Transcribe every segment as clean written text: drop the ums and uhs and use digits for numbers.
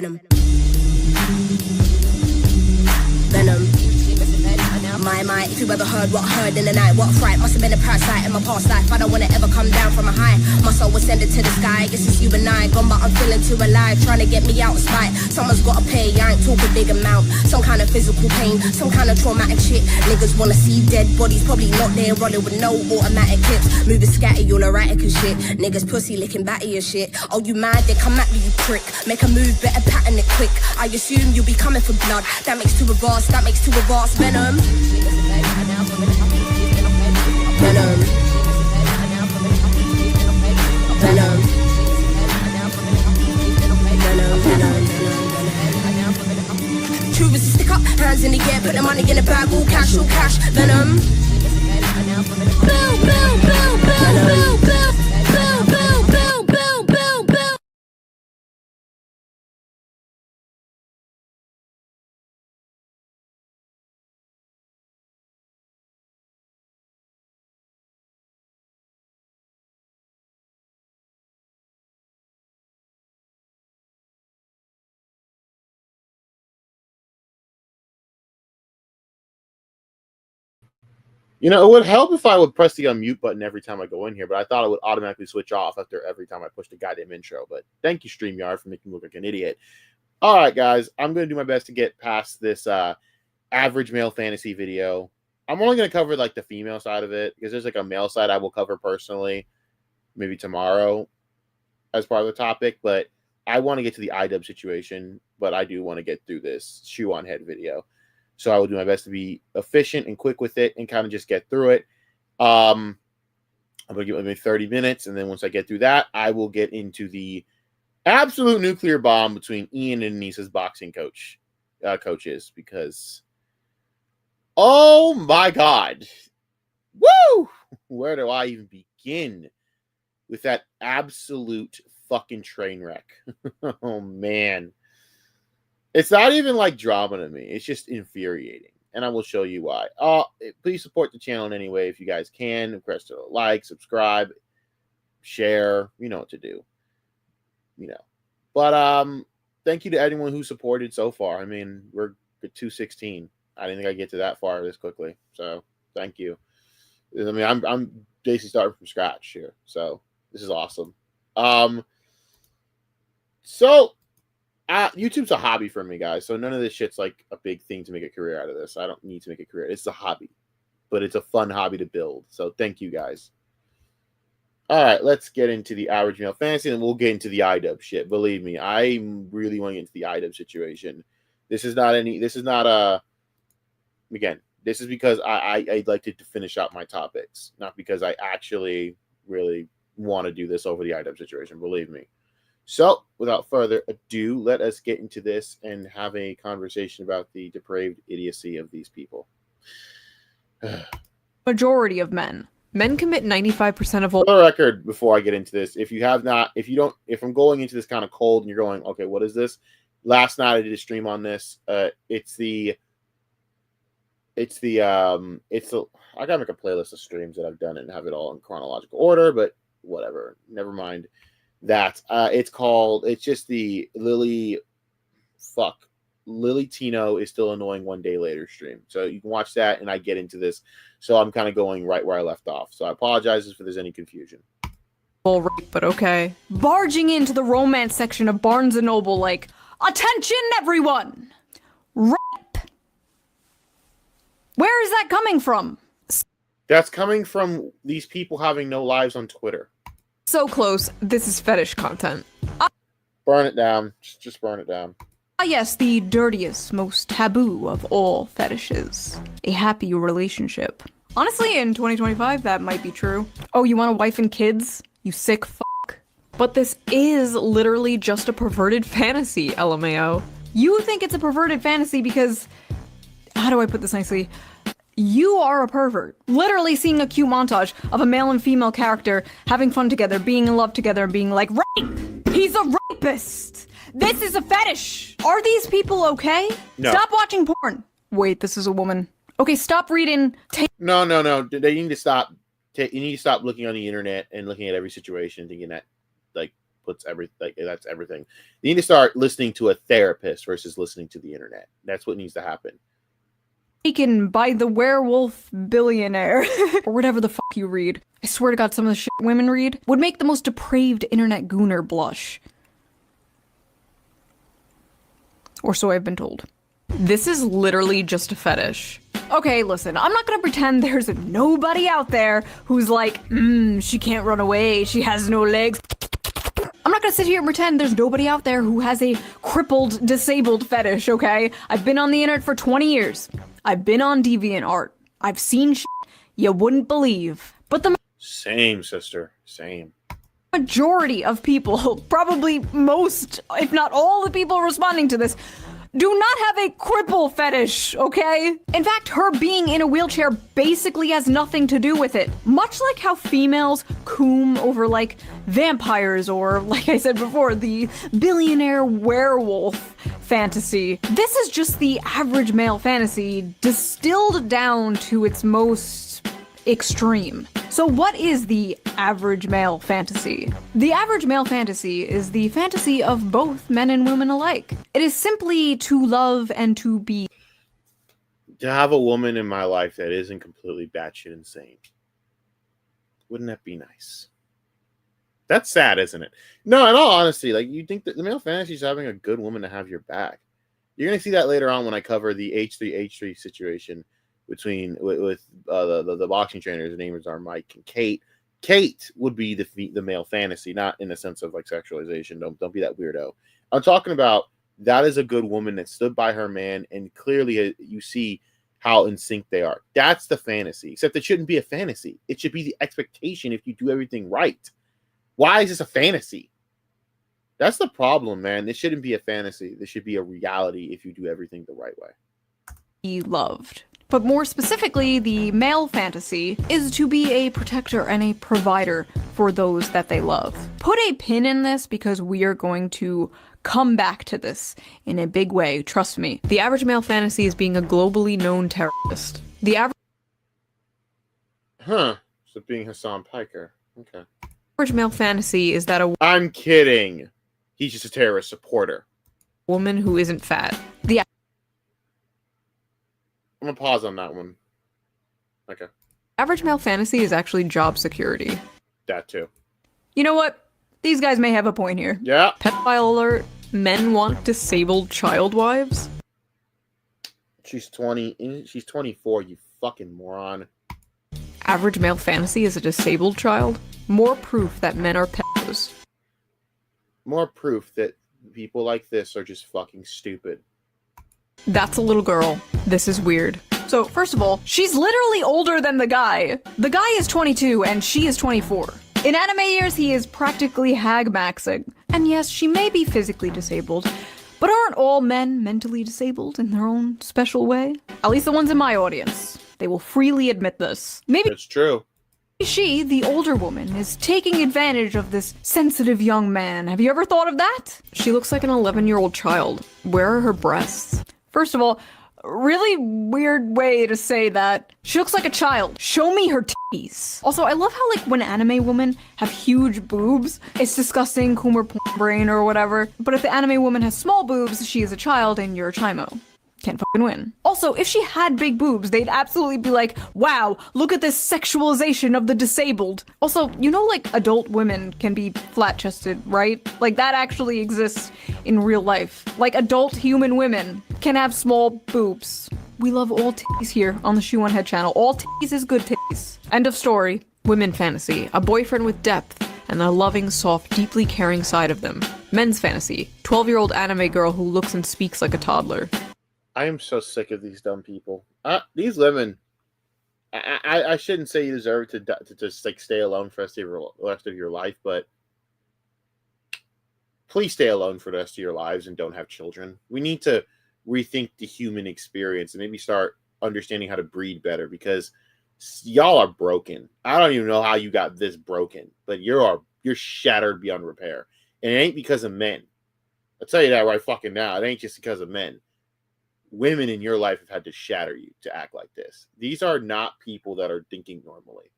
Venom. Venom. My, if you ever heard what I heard in the night, what fright must have been a parasite in my past life. I don't wanna ever come down from a high. My soul was sending to the sky. Guess it's you and I. Gone, but I'm feeling too alive. Trying to get me out of spite. Someone's gotta pay. I ain't talking big amount. Some kind of physical pain, some kind of traumatic shit. Niggas wanna see dead bodies, probably not there, rolling with no automatic clips. Moving scatty, all erratic and shit. Niggas pussy licking batty and shit. Oh, you mad? Then come at me, you prick. Make a move, better pattern it quick. I assume you'll be coming for blood. That makes two of us, that makes two of us. Venom. Venom. Venom. Truth is to stick up, hands in the air, put the money in the bag, all cash, all cash. Venom. Boom, boom, boom, boom, boom, boom, boom, boom, boom, boom, boom, boom. You know, it would help if I would press the unmute button every time I go in here, but I thought it would automatically switch off after every time I push the goddamn intro. But thank you, StreamYard, for making me look like an idiot. All right, guys, I'm going to do my best to get past this average male fantasy video. I'm only going to cover like the female side of it because there's like a male side I will cover personally, maybe tomorrow as part of the topic. But I want to get to the Idubbz situation, but I do want to get through this ShoeOnHead video. So I will do my best to be efficient and quick with it and kind of just get through it. I'm going to give it maybe 30 minutes. And then once I get through that, I will get into the absolute nuclear bomb between Ian and Anissa's boxing coaches. Because, oh my God. Woo! Where do I even begin with that absolute fucking train wreck? Oh, man. It's not even like drama to me. It's just infuriating. And I will show you why. Please support the channel in any way if you guys can. Press the like, subscribe, share. You know what to do. You know. But thank you to anyone who supported so far. I mean, we're at 216. I didn't think I'd get to that far this quickly. So thank you. I mean, I'm basically starting from scratch here. So this is awesome. YouTube's a hobby for me, guys. So none of this shit's like a big thing to make a career out of this. I don't need to make a career. It's a hobby, but it's a fun hobby to build. So thank you, guys. All right, let's get into the average male fantasy, and we'll get into the Idubbz shit. Believe me, I really want to get into the Idubbz situation. This is because I'd like to finish out my topics, not because I actually really want to do this over the Idubbz situation. Believe me. So, without further ado, let us get into this and have a conversation about the depraved idiocy of these people. Majority of men. Men commit 95% of all. For the record, before I get into this, if I'm going into this kind of cold and you're going, okay, what is this? Last night I did a stream on this. I gotta make a playlist of streams that I've done and have it all in chronological order, but whatever. Never mind. It's just the Lily Tino is still annoying one day later stream. So you can watch that and I get into this. So I'm kind of going right where I left off. So I apologize if there's any confusion. All right, but okay. Barging into the romance section of Barnes & Noble like, attention everyone! Rape! Where is that coming from? That's coming from these people having no lives on Twitter. So close, this is fetish content. Burn it down. Just burn it down. Ah yes, the dirtiest, most taboo of all fetishes. A happy relationship. Honestly, in 2025, that might be true. Oh, you want a wife and kids? You sick fuck. But this is literally just a perverted fantasy, LMAO. You think it's a perverted fantasy because... How do I put this nicely? You are a pervert. Literally seeing a cute montage of a male and female character having fun together, being in love together, and being like, rape! He's a rapist! This is a fetish! Are these people okay? No. Stop watching porn! Wait, this is a woman. Okay, stop reading... No. They need to stop. You need to stop looking on the internet and looking at every situation thinking that, like, puts everything, like, that's everything. You need to start listening to a therapist versus listening to the internet. That's what needs to happen. Taken by the werewolf billionaire, or whatever the fuck you read. I swear to God, some of the shit women read would make the most depraved internet gooner blush. Or so I've been told. This is literally just a fetish. Okay, listen, I'm not gonna pretend there's nobody out there who's like, she can't run away, she has no legs. I'm not gonna sit here and pretend there's nobody out there who has a crippled, disabled fetish, okay? I've been on the internet for 20 years. I've been on DeviantArt. I've seen shit you wouldn't believe. But the Same, sister. Same. majority of people, probably most, if not all the people responding to this, do not have a cripple fetish, okay? In fact, her being in a wheelchair basically has nothing to do with it. Much like how females coom over, like, vampires or, like I said before, the billionaire werewolf fantasy. This is just the average male fantasy distilled down to its most extreme. So what is the average male fantasy? The average male fantasy is the fantasy of both men and women alike. It is simply to love and to be. To have a woman in my life that isn't completely batshit insane. Wouldn't that be nice? That's sad, isn't it? No, in all honesty, like, you think that the male fantasy is having a good woman to have your back. You're going to see that later on when I cover the H3 situation between with the boxing trainers. The names are Mike and Kate. Kate would be the male fantasy, not in the sense of like sexualization. Don't be that weirdo. I'm talking about that is a good woman that stood by her man, and clearly you see how in sync they are. That's the fantasy. Except it shouldn't be a fantasy. It should be the expectation if you do everything right. Why is this a fantasy? That's the problem, man. This shouldn't be a fantasy. This should be a reality if you do everything the right way. Be loved. But more specifically, the male fantasy is to be a protector and a provider for those that they love. Put a pin in this because we are going to come back to this in a big way, trust me. The average male fantasy is being a globally known terrorist. The So being Hassan Piker. Okay. average male fantasy is that a I'm kidding. He's just a terrorist supporter. woman who isn't fat. I'm gonna pause on that one. Okay. Average male fantasy is actually job security. That too. You know what? These guys may have a point here. Yeah. Pedophile alert. Men want disabled child wives. She's 20. She's 24, you fucking moron. Average male fantasy is a disabled child. More proof that men are pedos. More proof that people like this are just fucking stupid. That's a little girl. This is weird. So, first of all, she's literally older than the guy. The guy is 22 and she is 24. In anime years, he is practically hag-maxing. And yes, she may be physically disabled, but aren't all men mentally disabled in their own special way? At least the ones in my audience. They will freely admit this. Maybe It's true. she, the older woman, is taking advantage of this sensitive young man. Have you ever thought of that? She looks like an 11-year-old child. Where are her breasts? First of all, really weird way to say that. She looks like a child. Show me her titties. Also, I love how, like, when anime women have huge boobs, it's disgusting, Coomer porn brain or whatever. But if the anime woman has small boobs, she is a child and you're a chimo. Can't fucking win. Also, if she had big boobs, they'd absolutely be like, wow, look at this sexualization of the disabled. Also, you know, like, adult women can be flat-chested, right? Like, that actually exists in real life. Like, adult human women can have small boobs. We love all titties here on the ShoeOnHead channel. All titties is good titties. End of story. Women fantasy. A boyfriend with depth and a loving, soft, deeply caring side of them. Men's fantasy. 12-year-old anime girl who looks and speaks like a toddler. I am so sick of these dumb people. These women, I shouldn't say you deserve to just like stay alone for the rest of your life, but please stay alone for the rest of your lives and don't have children. We need to rethink the human experience and maybe start understanding how to breed better because y'all are broken. I don't even know how you got this broken, but you're shattered beyond repair. And it ain't because of men. I'll tell you that right fucking now. It ain't just because of men. Women in your life have had to shatter you to act like this. These are not people that are thinking normally.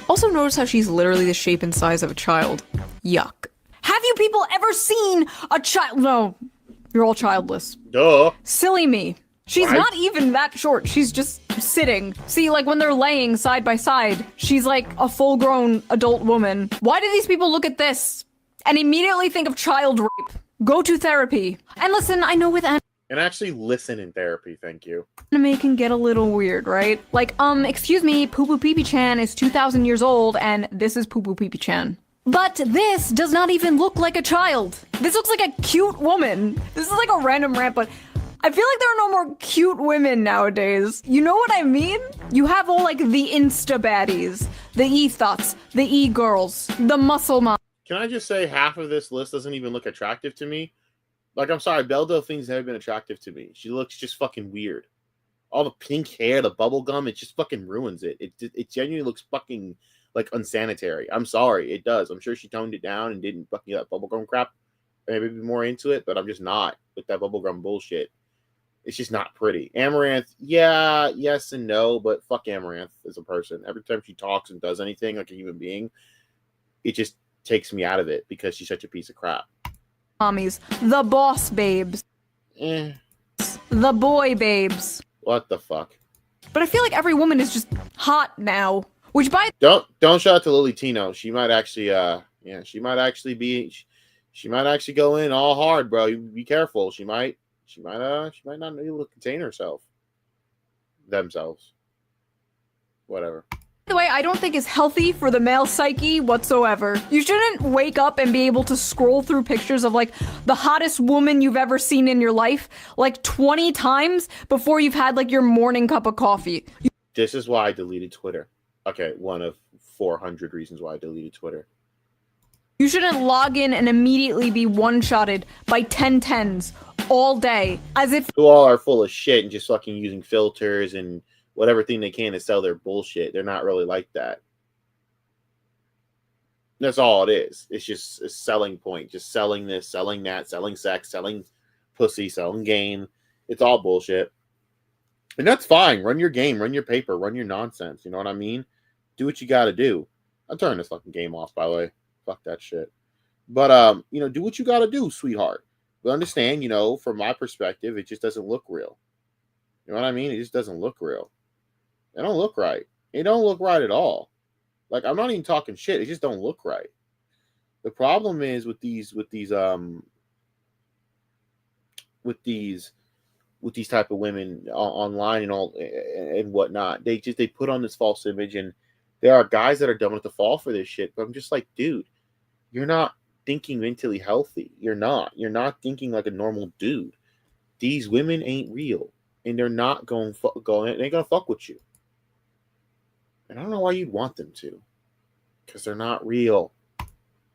Also notice how she's literally the shape and size of a child. Yuck. Have you people ever seen a child? No, you're all childless. Duh. Silly me. She's Right. not even that short. She's just sitting. See, like when they're laying side by side, she's like a full-grown adult woman. Why do these people look at this and immediately think of child rape? Go to therapy. And listen, I know with And actually listen in therapy, thank you. anime can get a little weird, right? Like, excuse me, Poo Poo Pee Pee Chan is 2,000 years old and this is Poo Poo Pee Pee Chan. But this does not even look like a child. This looks like a cute woman. This is like a random rant, but I feel like there are no more cute women nowadays. You know what I mean? You have all like the Insta baddies, the e-thots, the e-girls, the muscle mom. Can I just say half of this list doesn't even look attractive to me? Like, I'm sorry, Belle Delphine's never been attractive to me. She looks just fucking weird. All the pink hair, the bubble gum, it just fucking ruins it. It genuinely looks fucking, like, unsanitary. I'm sorry, it does. I'm sure she toned it down and didn't fucking that bubblegum crap. Maybe be more into it, but I'm just not with that bubblegum bullshit. It's just not pretty. Amaranth, yeah, yes and no, but fuck Amaranth as a person. Every time she talks and does anything like a human being, it just takes me out of it because she's such a piece of crap. Mommies, the boss babes, Eh, the boy babes. what the fuck? But I feel like every woman is just hot now. Which by Don't shout out to Lily Tino. She might actually she might actually go in all hard, bro. You be careful. She might not be able to contain herself. Themselves. Whatever. the way, I don't think is healthy for the male psyche whatsoever. You shouldn't wake up and be able to scroll through pictures of like the hottest woman you've ever seen in your life like 20 times before you've had like your morning cup of coffee. This is why I deleted Twitter. Okay, one of 400 reasons why I deleted Twitter. You shouldn't log in and immediately be one-shotted by 1010s all day, as if Who all are full of shit and just fucking using filters and whatever thing they can to sell their bullshit. They're not really like that. That's all it is. It's just a selling point. Just selling this, selling that, selling sex, selling pussy, selling game. It's all bullshit. And that's fine. Run your game, run your paper, run your nonsense. You know what I mean? Do what you got to do. I'm turning this fucking game off, by the way. Fuck that shit. But, do what you got to do, sweetheart. But understand, from my perspective, it just doesn't look real. You know what I mean? It just doesn't look real. It don't look right. It don't look right at all. Like, I'm not even talking shit. It just don't look right. The problem is with these type of women online and all and whatnot. They put on this false image, and there are guys that are dumb enough to fall for this shit. But I'm just like, dude, you're not thinking mentally healthy. You're not thinking like a normal dude. These women ain't real, and they're not they ain't gonna fuck with you. And I don't know why you'd want them to, because they're not real.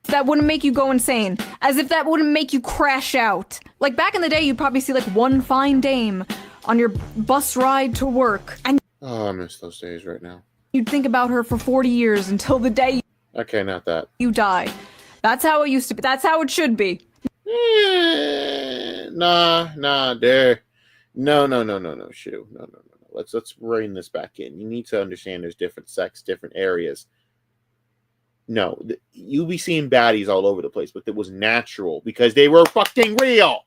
that wouldn't make you go insane, as if that wouldn't make you crash out. Like back in the day, you'd probably see like one fine dame on your bus ride to work, and Oh, I miss those days right now. you'd think about her for 40 years until the day Okay, not that. you die. That's how it used to be. That's how it should be. Nah, there. No, Shoe. No. Let's rein this back in. You need to understand there's different sects, different areas. No, you'll be seeing baddies all over the place, but it was natural because they were fucking real.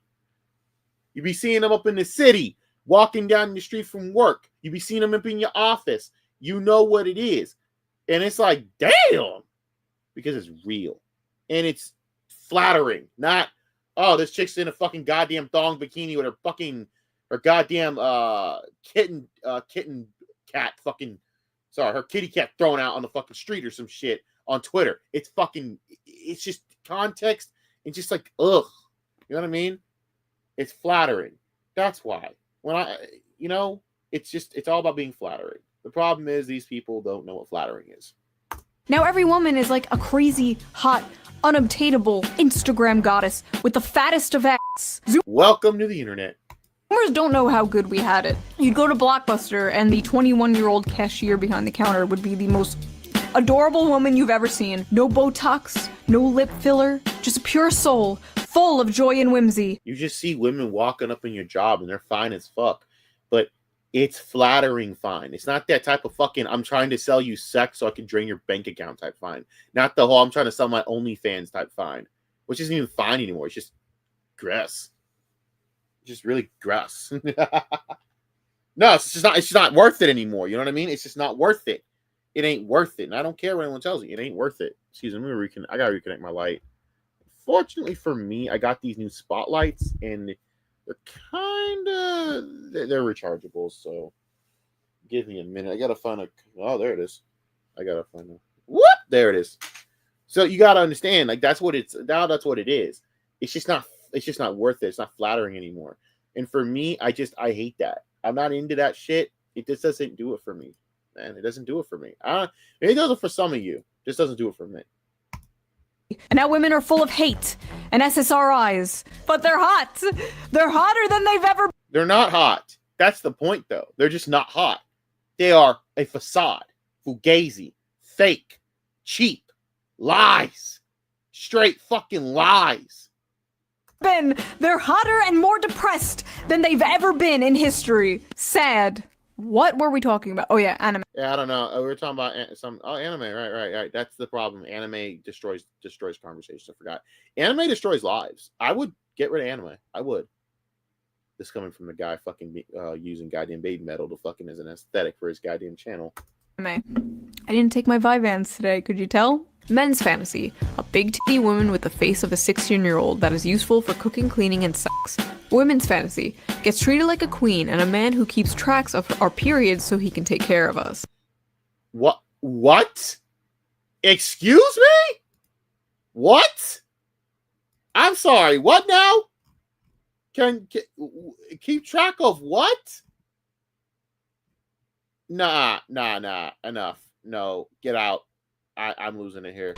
You'd be seeing them up in the city, walking down the street from work. You'd be seeing them up in your office. You know what it is. And it's like, damn, because it's real. And it's flattering, not, oh, this chick's in a fucking goddamn thong bikini with her goddamn kitten cat her kitty cat thrown out on the fucking street or some shit on Twitter. It's just context and just like, ugh. You know what I mean? It's flattering. That's why. It's all about being flattering. The problem is these people don't know what flattering is. Now every woman is like a crazy, hot, unobtainable Instagram goddess with the fattest of ass. Welcome to the internet. Zoomers don't know how good we had it. You'd go to Blockbuster and the 21-year-old cashier behind the counter would be the most adorable woman you've ever seen. No Botox, no lip filler, just a pure soul, full of joy and whimsy. You just see women walking up in your job and they're fine as fuck. But it's flattering fine. It's not that type of fucking, I'm trying to sell you sex so I can drain your bank account type fine. Not the whole, I'm trying to sell my OnlyFans type fine. which isn't even fine anymore. It's just gross. Just really gross. No, it's just not worth it anymore. You know what I mean? It's just not worth it. It ain't worth it. And I don't care what anyone tells you. It ain't worth it. Excuse me, I gotta reconnect my light. Fortunately for me, I got these new spotlights and they're they're rechargeable, so give me a minute. I gotta find there it is. I gotta find there it is. So you gotta understand, like that's what it is. It's just not worth it. It's not flattering anymore. And for me, I hate that. I'm not into that shit. It just doesn't do it for me, man. It doesn't do it for me. It does it for some of you. It just doesn't do it for me. And now women are full of hate and SSRIs, but they're hot. They're hotter than they've ever. They're not hot. That's the point, though. They're just not hot. They are a facade, fugazi, fake, cheap, lies, straight fucking lies. They're hotter and more depressed than they've ever been in history. Sad. What were we talking about? Oh yeah, anime. Yeah, I don't know. We were talking about anime. Right. That's the problem. Anime destroys conversation. I forgot. Anime destroys lives. I would get rid of anime. I would. This coming from the guy fucking using goddamn baby metal to fucking as an aesthetic for his goddamn channel. Anime. I didn't take my Vyvanse today. Could you tell? Men's fantasy. A big titty woman with the face of a 16-year-old that is useful for cooking, cleaning, and sex. Women's fantasy. Gets treated like a queen and a man who keeps tracks of our periods so he can take care of us. What? Excuse me? What? I'm sorry. What now? Can keep track of what? Nah. Enough. No, get out. I'm losing it here.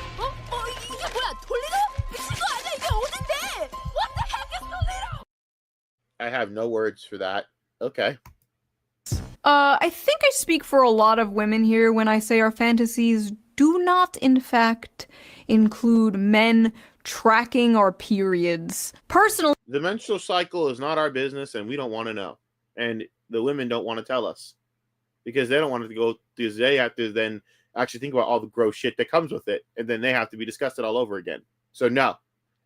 I have no words for that. Okay. I think I speak for a lot of women here when I say our fantasies do not, in fact, include men tracking our periods. Personally, the menstrual cycle is not our business, and we don't want to know. And the women don't want to tell us because they don't want to go. Because they have to then actually think about all the gross shit that comes with it, and then they have to be disgusted all over again. So no,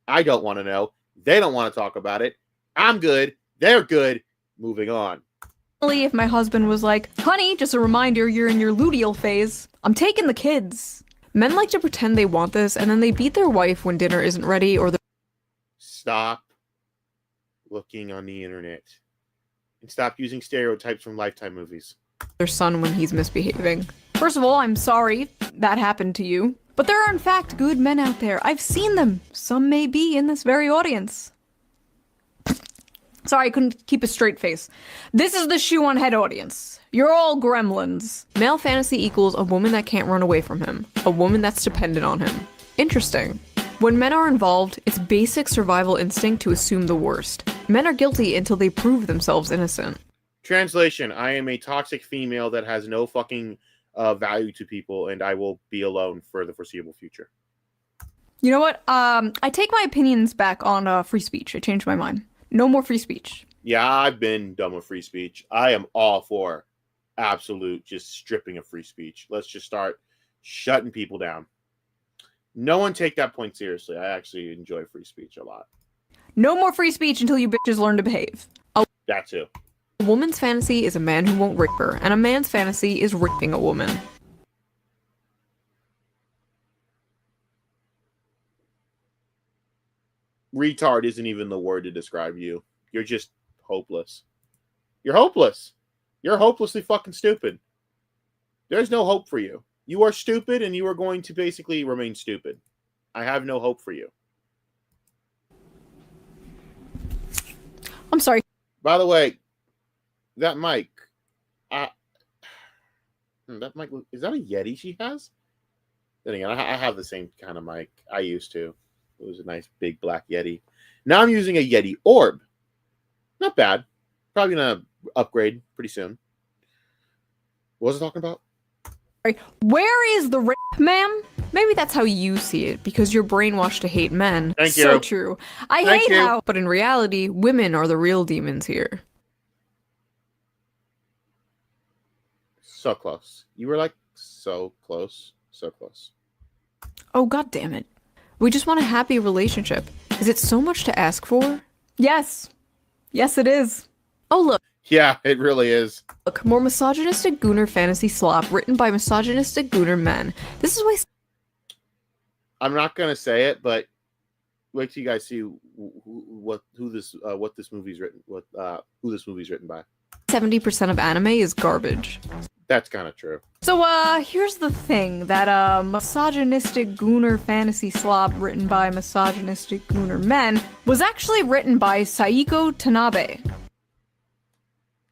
I don't want to know. They don't want to talk about it. I'm good. They're good. Moving on. If my husband was like, honey, just a reminder, you're in your luteal phase. I'm taking the kids. Men like to pretend they want this, and then they beat their wife when dinner isn't ready or the— Stop looking on the internet. And stop using stereotypes from Lifetime movies. Their son when he's misbehaving. First of all, I'm sorry that happened to you. But there are in fact good men out there. I've seen them. Some may be in this very audience. Sorry, I couldn't keep a straight face. This is the ShoeOnHead audience. You're all gremlins. Male fantasy equals a woman that can't run away from him. A woman that's dependent on him. Interesting. When men are involved, it's basic survival instinct to assume the worst. Men are guilty until they prove themselves innocent. Translation: I am a toxic female that has no fucking value to people, and I will be alone for the foreseeable future. You know what? I take my opinions back on free speech. I changed my mind. No more free speech. Yeah, I've been done with free speech. I am all for absolute just stripping of free speech. Let's just start shutting people down. No one take that point seriously. I actually enjoy free speech a lot. No more free speech until you bitches learn to behave. That too. A woman's fantasy is a man who won't rape her, and a man's fantasy is raping a woman. Retard isn't even the word to describe you. You're just hopeless. You're hopeless. You're hopelessly fucking stupid. There's no hope for you. You are stupid, and you are going to basically remain stupid. I have no hope for you. I'm sorry. By the way, that mic, that mic, is that a Yeti she has? Then again, I have the same kind of mic. I used to. It was a nice big black Yeti. Now I'm using a Yeti Orb. Not bad. Probably gonna upgrade pretty soon. What was I talking about? Where is the rape, ma'am? Maybe that's how you see it, because you're brainwashed to hate men. Thank you. So true. I hate how, but in reality, women are the real demons here. So close. You were like so close. So close. Oh, god damn it. We just want a happy relationship. Is it so much to ask for? Yes. Yes, it is. Oh, look. Yeah, it really is. Look, more misogynistic gooner fantasy slop written by misogynistic gooner men. This is why... I'm not gonna say it, but wait till you guys see who this movie's written by. 70% of anime is garbage. That's kind of true. So, here's the thing, that, misogynistic gooner fantasy slop written by misogynistic gooner men was actually written by Saiko Tanabe.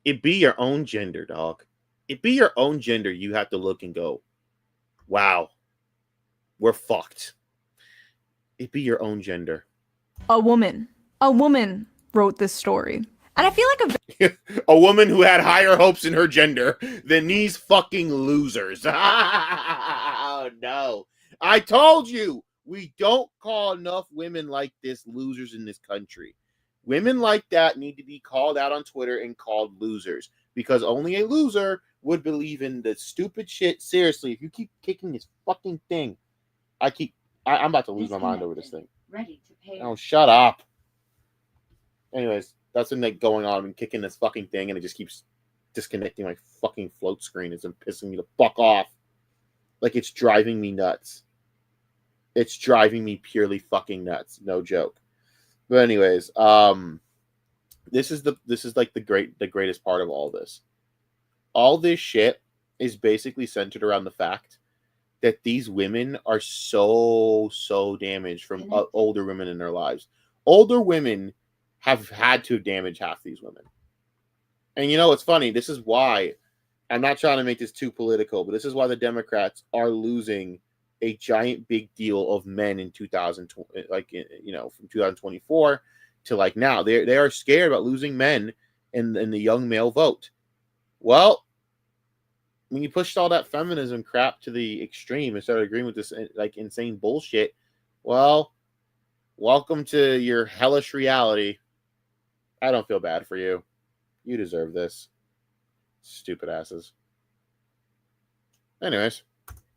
It be your own gender, dog. It be your own gender. You have to look and go, wow, we're fucked. It be your own gender. A woman wrote this story. And I feel like a woman who had higher hopes in her gender than these fucking losers. Oh, no. I told you, we don't call enough women like this losers in this country. Women like that need to be called out on Twitter and called losers, because only a loser would believe in the stupid shit. Seriously, if you keep kicking this fucking thing, I'm about to lose my mind over this thing. Ready to pay. Oh, shut up. Anyways, that's been like going on and kicking this fucking thing, and it just keeps disconnecting my fucking float screen. It's been pissing me the fuck off. Like, it's driving me nuts. It's driving me purely fucking nuts. No joke. But anyways, this is like the greatest part of all this. All this shit is basically centered around the fact that these women are so damaged from older women in their lives. Older women have had to damage half these women. And you know what's funny? This is why, I'm not trying to make this too political, but this is why the Democrats are losing a giant big deal of men in 2020, like, you know, from 2024 to like now. They are scared about losing men in the young male vote. Well, when you pushed all that feminism crap to the extreme and started agreeing with this like insane bullshit, well, welcome to your hellish reality. I don't feel bad for you. You deserve this. Stupid asses. Anyways.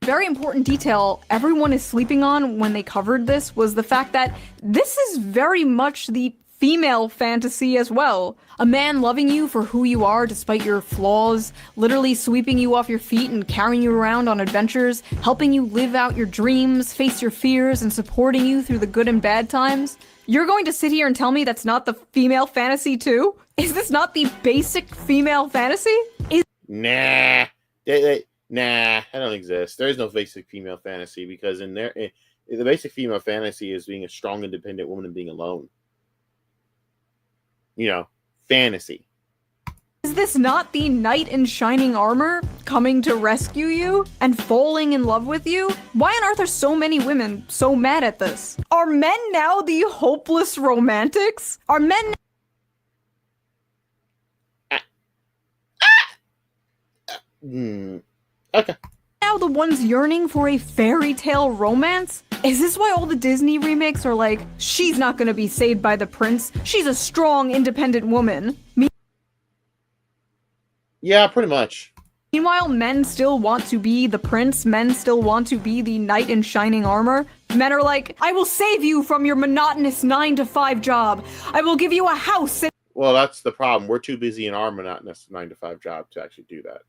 very important detail everyone is sleeping on when they covered this was the fact that this is very much the female fantasy as well. A man loving you for who you are despite your flaws, literally sweeping you off your feet and carrying you around on adventures, helping you live out your dreams, face your fears, and supporting you through the good and bad times. You're going to sit here and tell me that's not the female fantasy too? Is this not the basic female fantasy? Nah. Nah, that don't exist. There is no basic female fantasy because the basic female fantasy is being a strong, independent woman and being alone. You know, fantasy. Is this not the knight in shining armor coming to rescue you and falling in love with you? Why on earth are so many women so mad at this? Are men now the hopeless romantics? Are men Okay. now the ones yearning for a fairy tale romance? Is this why all the Disney remakes are like, she's not gonna be saved by the prince, she's a strong, independent woman? Yeah, pretty much. Meanwhile, men still want to be the prince, men still want to be the knight in shining armor. Men are like, I will save you from your monotonous 9-to-5 job. I will give you a house Well, that's the problem. We're too busy in our monotonous 9-to-5 job to actually do that.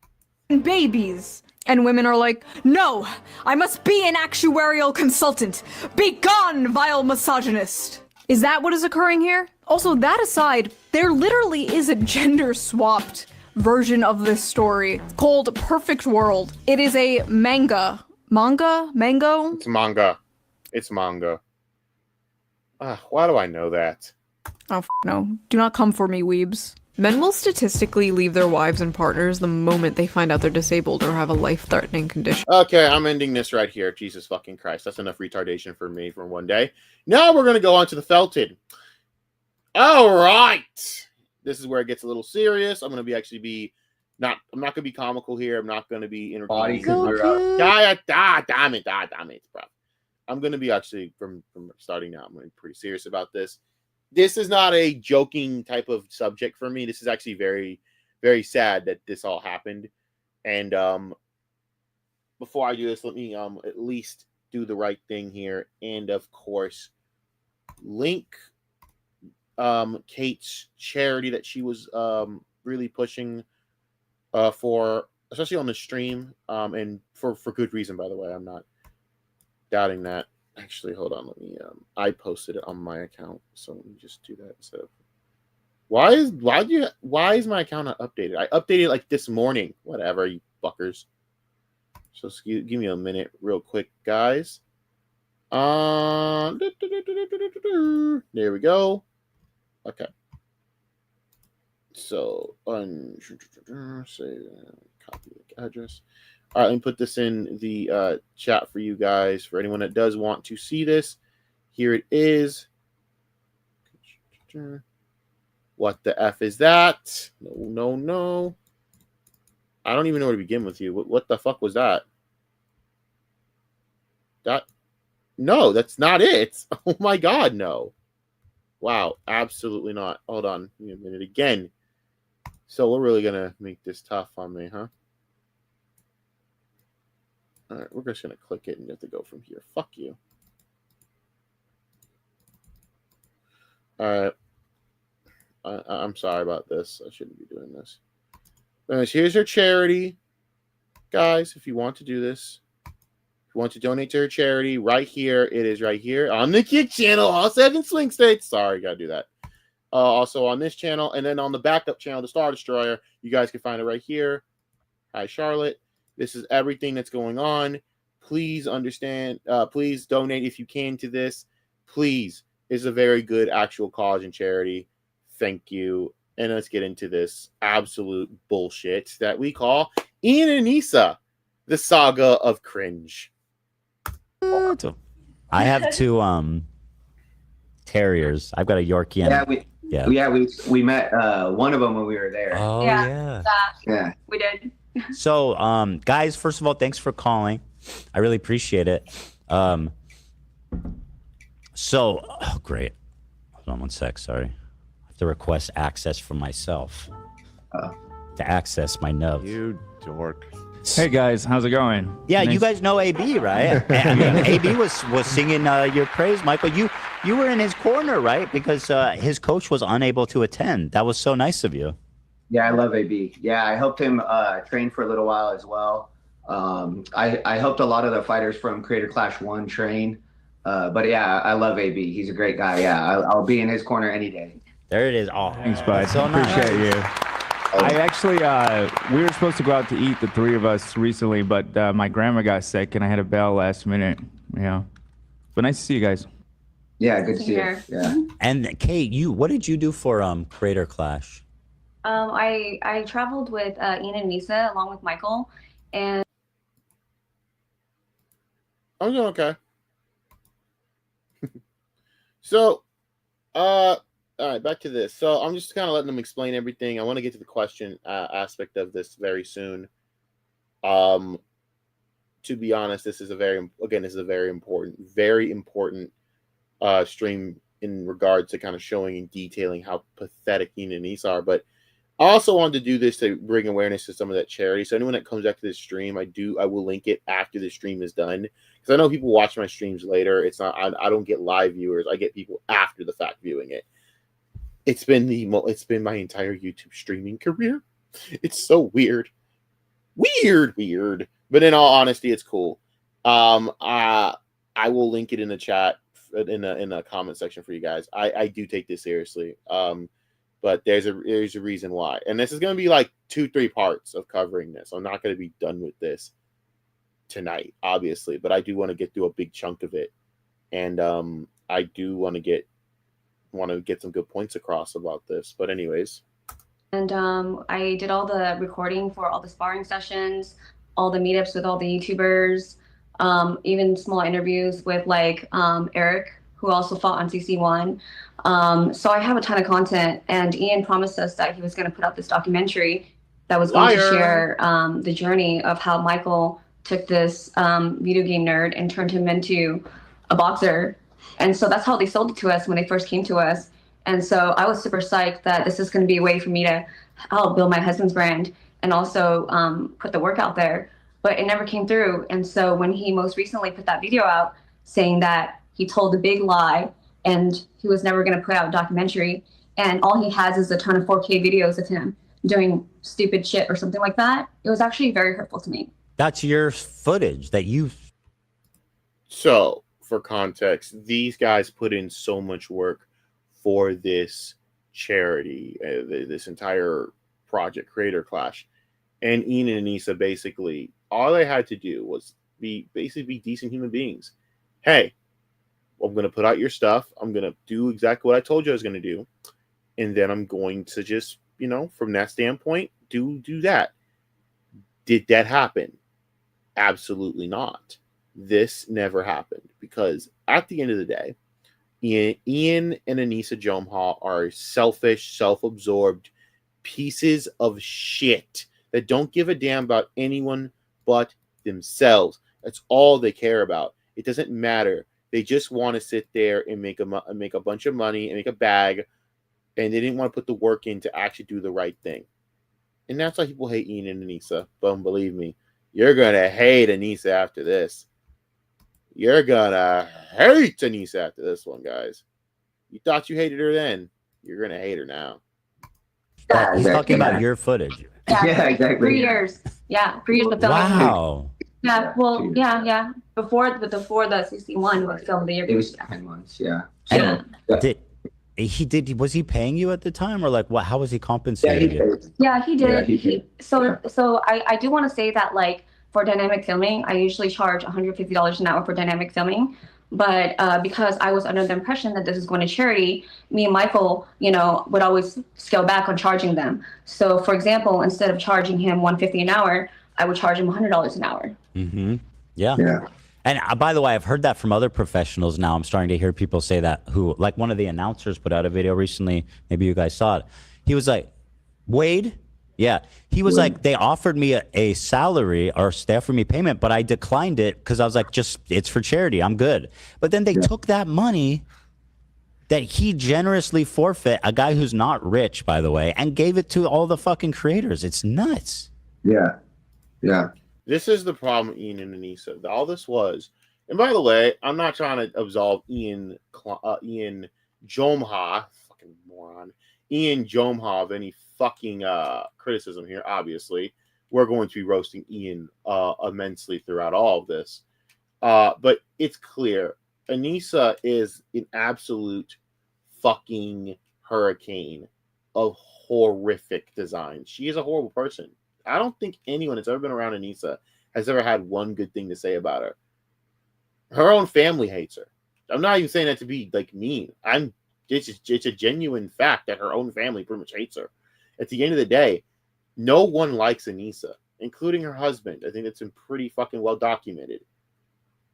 and babies. And women are like, no, I must be an actuarial consultant. Be gone, vile misogynist. Is that what is occurring here? Also, that aside, there literally is a gender-swapped version of this story called Perfect World. It is a manga. Mango? It's manga. It's manga. Why do I know that? Oh, no. Do not come for me, weebs. Men will statistically leave their wives and partners the moment they find out they're disabled or have a life-threatening condition. Okay, I'm ending this right here. Jesus fucking Christ. That's enough retardation for me for one day. Now we're going to go on to the Felted. All right. This is where it gets a little serious. I'm going to be I'm not going to be comical here. I'm not going to be entertaining. Damn it, bro. I'm going to be actually, from starting now, I'm going to be pretty serious about this. This is not a joking type of subject for me. This is actually very, very sad that this all happened. And before I do this, let me at least do the right thing here, and of course, link Kate's charity that she was really pushing for, especially on the stream, and for good reason, by the way. I'm not doubting that. Actually, hold on. Let me. I posted it on my account, so let me just do that instead of. Why is my account not updated? I updated like this morning. Whatever, you fuckers. So give me a minute, real quick, guys. There we go. Okay. So say copy the address. All right, let me put this in the chat for you guys. For anyone that does want to see this, here it is. What the F is that? No. I don't even know where to begin with you. What the fuck was that? No, that's not it. Oh my God, no. Wow, absolutely not. Hold on, give me a minute again. So we're really gonna make this tough on me, huh? All right, we're just gonna click it and have to go from here. Fuck you. All right. I'm sorry about this. I shouldn't be doing this. Anyways, here's her charity. Guys, if you want to do this, if you want to donate to her charity, right here. It is right here on the Kick channel, all 7 swing states. Sorry, gotta do that. Also on this channel, and then on the backup channel, the Star Destroyer, you guys can find it right here. Hi, Charlotte. This is everything that's going on. Please understand. Please donate if you can to this. Please. It's a very good actual cause and charity. Thank you. And let's get into this absolute bullshit that we call Ian and Nisa, the saga of cringe. I have 2 terriers. I've got a Yorkie and we met one of them when we were there. Oh yeah. We did. So guys, first of all, thanks for calling. I really appreciate it. Great. Hold on one sec, sorry. To request access for myself to access my nub. You dork. Hey guys, how's it going? Yeah, nice. You guys know AB, right? I mean, AB was singing your praise, Michael. You were in his corner, right? Because his coach was unable to attend. That was so nice of you. Yeah, I love AB. Yeah, I helped him train for a little while as well. I helped a lot of the fighters from Creator Clash 1 train. But yeah, I love AB. He's a great guy. Yeah, I'll be in his corner any day. There it is. Oh, thanks, bud. So appreciate you. I actually, we were supposed to go out to eat, the 3 of us, recently, but my grandma got sick and I had to bail last minute. Yeah, but nice to see you guys. Yeah, good to see you. Yeah. And Kate, what did you do for Creator Clash? I traveled with Ian and Nisa along with Michael, and I'm doing okay. So, all right, back to this. So I'm just kind of letting them explain everything. I want to get to the question aspect of this very soon. To be honest, this is a very important stream in regards to kind of showing and detailing how pathetic Ian and Nisa are. But I also wanted to do this to bring awareness to some of that charity. So anyone that comes back to this stream, I will link it after the stream is done, because I know people watch my streams later. It's not I don't get live viewers. I get people after the fact viewing it. It's been my entire YouTube streaming career. It's so weird. But in all honesty, it's cool. I will link it in the chat in the comment section for you guys. I do take this seriously. But there's a reason why. And this is going to be like 2-3 parts of covering this. I'm not going to be done with this tonight, obviously, but I do want to get through a big chunk of it. And I do want to get some good points across about this. But anyways. And I did all the recording for all the sparring sessions, all the meetups with all the YouTubers, even small interviews with like Eric, who also fought on CC1. So I have a ton of content, and Ian promised us that he was going to put out this documentary that was going to share the journey of how Michael took this video game nerd and turned him into a boxer. And so that's how they sold it to us when they first came to us. And so I was super psyched that this is going to be a way for me to help build my husband's brand and also put the work out there. but it never came through. And so when he most recently put that video out saying that he told a big lie and he was never going to put out a documentary, and all he has is a ton of 4K videos of him doing stupid shit or something like that, it was actually very hurtful to me. That's your footage that you. So, for context, these guys put in so much work for this charity, this entire project, Creator Clash. And Ian and Anissa, basically, all they had to do was be decent human beings. Hey, I'm going to put out your stuff. I'm going to do exactly what I told you I was going to do. And then I'm going to just, from that standpoint, do that. Did that happen? Absolutely not. This never happened, because at the end of the day, Ian and Anissa Jomha are selfish, self-absorbed pieces of shit that don't give a damn about anyone but themselves. That's all they care about. It doesn't matter. They just want to sit there and make a bunch of money and make a bag, and they didn't want to put the work in to actually do the right thing. And that's why people hate Ian and Anissa. But believe me, you're gonna hate Anissa after this. You're gonna hate Anissa after this one, guys. You thought you hated her then. You're gonna hate her now. Yeah, He's talking about yeah. your footage. Yeah, exactly. 3 years. Yeah, 3 years of filming. Wow. Yeah, well, yeah. Before the 61 was filmed the year It was before. 10 months, yeah. Yeah. Was he paying you at the time, or like what? How was he Yeah, compensating you? Yeah, he did. Yeah, he did. So I do want to say that, like, for dynamic filming, I usually charge $150 an hour for dynamic filming. But because I was under the impression that this is going to charity, me and Michael, would always scale back on charging them. So, for example, instead of charging him $150 an hour, I would charge him $100 an hour. Mm-hmm. Yeah. Yeah. And by the way, I've heard that from other professionals now. I'm starting to hear people say that, who, like one of the announcers put out a video recently. Maybe you guys saw it. He was like, Wade? Yeah. He was like, they offered me a salary, or they offered me payment, but I declined it because I was like, it's for charity. I'm good. But then they took that money that he generously forfeit, a guy who's not rich, by the way, and gave it to all the fucking creators. It's nuts. Yeah. Yeah. This is the problem with Ian and Anissa. All this was, and by the way, I'm not trying to absolve Ian Jomha, fucking moron, Ian Jomha of any fucking criticism here. Obviously, we're going to be roasting Ian immensely throughout all of this. But it's clear Anissa is an absolute fucking hurricane of horrific design. She is a horrible person. I don't think anyone that's ever been around Anissa has ever had one good thing to say about her. Her own family hates her. I'm not even saying that to be like mean. It's a genuine fact that her own family pretty much hates her. At the end of the day, no one likes Anissa, including her husband. I think it's been pretty fucking well documented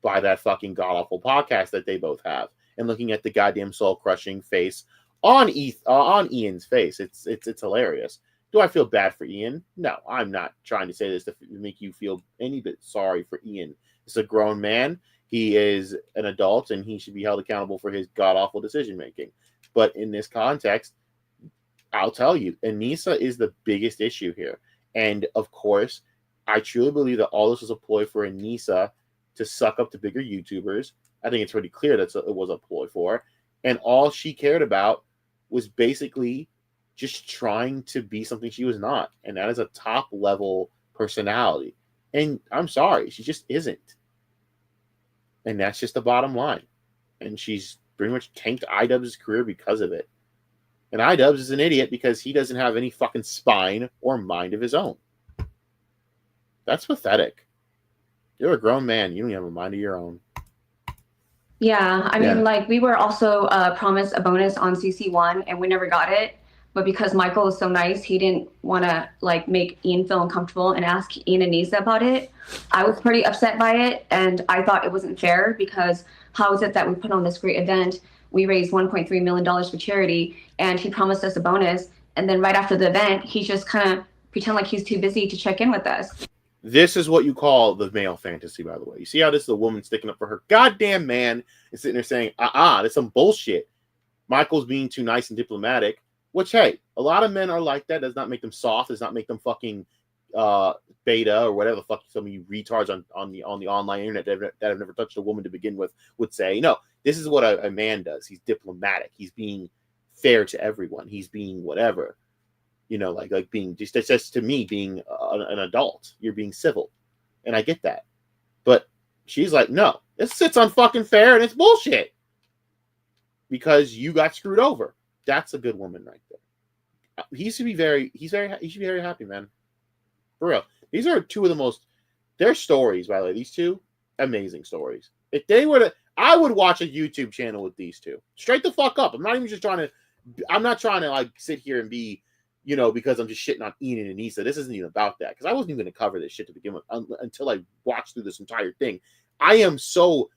by that fucking god-awful podcast that they both have. And looking at the goddamn soul-crushing face on Ian's face, it's hilarious. Do I feel bad for Ian? No, I'm not trying to say this to make you feel any bit sorry for Ian. He's a grown man. He is an adult, and he should be held accountable for his god-awful decision-making. But in this context, I'll tell you, Anissa is the biggest issue here. And, of course, I truly believe that all this was a ploy for Anissa to suck up to bigger YouTubers. I think it's pretty clear that it was a ploy for her. And all she cared about was basically just trying to be something she was not. And that is a top-level personality. And I'm sorry, she just isn't. And that's just the bottom line. And she's pretty much tanked Idubbz's career because of it. And Idubbz is an idiot because he doesn't have any fucking spine or mind of his own. That's pathetic. You're a grown man. You don't have a mind of your own. Yeah, I mean, like, we were also promised a bonus on CC1, and we never got it. But because Michael was so nice, he didn't want to, like, make Ian feel uncomfortable and ask Ian and Anissa about it. I was pretty upset by it, and I thought it wasn't fair, because how is it that we put on this great event, we raised $1.3 million for charity, and he promised us a bonus, and then right after the event, he just kind of pretend like he's too busy to check in with us. This is what you call the male fantasy, by the way. You see how this is a woman sticking up for her goddamn man and sitting there saying, that's some bullshit. Michael's being too nice and diplomatic, which, hey, a lot of men are like that. Does not make them soft. Does not make them fucking beta or whatever the fuck some of you retards on the online internet that have never touched a woman to begin with would say. No, this is what a man does. He's diplomatic. He's being fair to everyone. He's being whatever, like being just to me being an adult. You're being civil, and I get that. But she's like, no, this sits on fucking fair and it's bullshit because you got screwed over. That's a good woman right there. He should be very happy, man. For real. These are two of the most, their stories, by the way, these two, amazing stories. If they were to, I would watch a YouTube channel with these two. Straight the fuck up. I'm not trying to like sit here and be, because I'm just shitting on Ian and Anissa. This isn't even about that. Because I wasn't even going to cover this shit to begin with until I watched through this entire thing. I am so,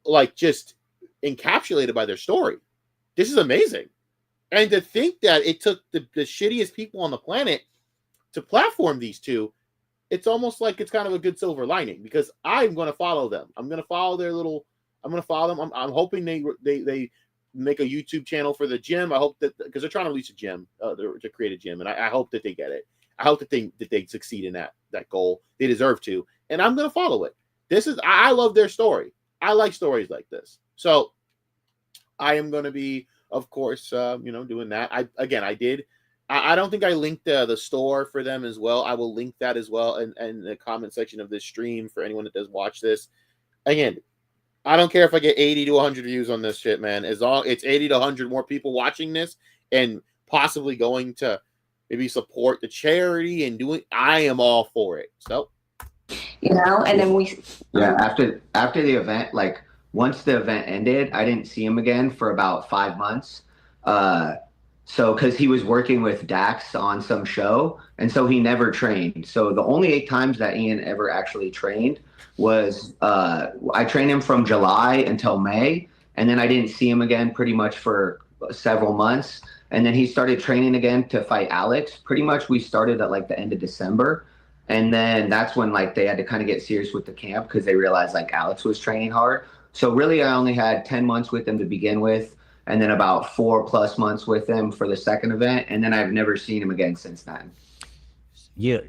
like, just encapsulated by their story. This is amazing. And to think that it took the shittiest people on the planet to platform these two, it's almost like it's kind of a good silver lining because I'm going to follow them. I'm going to follow them. I'm hoping they make a YouTube channel for the gym. I hope that because they're trying to release a gym, to create a gym, and I hope that they get it. I hope that they succeed in that goal. They deserve to, and I'm going to follow it. I love their story. I like stories like this, so I am going to be, of course, doing that. I don't think I linked the store for them as well. I will link that as well in the comment section of this stream for anyone that does watch this. Again, I don't care if I get 80 to 100 views on this shit, man. As long it's 80 to 100 more people watching this and possibly going to maybe support the charity and I am all for it. So, and then after the event, like once the event ended, I didn't see him again for about 5 months. So, because he was working with Dax on some show, and so he never trained. So the only 8 times that Ian ever actually trained was I trained him from July until May, and then I didn't see him again pretty much for several months. And then he started training again to fight Alex. Pretty much we started at like the end of December. And then that's when like they had to kind of get serious with the camp because they realized like Alex was training hard. So really I only had 10 months with him to begin with. And then about 4+ months with him for the second event. And then I've never seen him again since then. Yeah,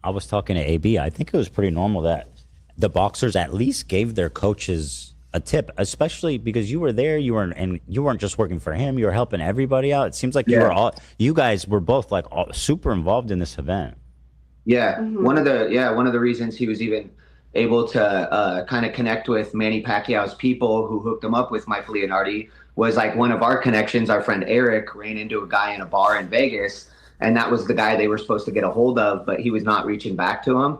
I was talking to AB. I think it was pretty normal that the boxers at least gave their coaches a tip, especially because you were there. You weren't just working for him. You were helping everybody out. It seems like you guys were both like super involved in this event. Yeah, one of the reasons he was even able to kind of connect with Manny Pacquiao's people who hooked him up with Mike Leonardi was like one of our connections. Our friend Eric ran into a guy in a bar in Vegas, and that was the guy they were supposed to get a hold of, but he was not reaching back to him.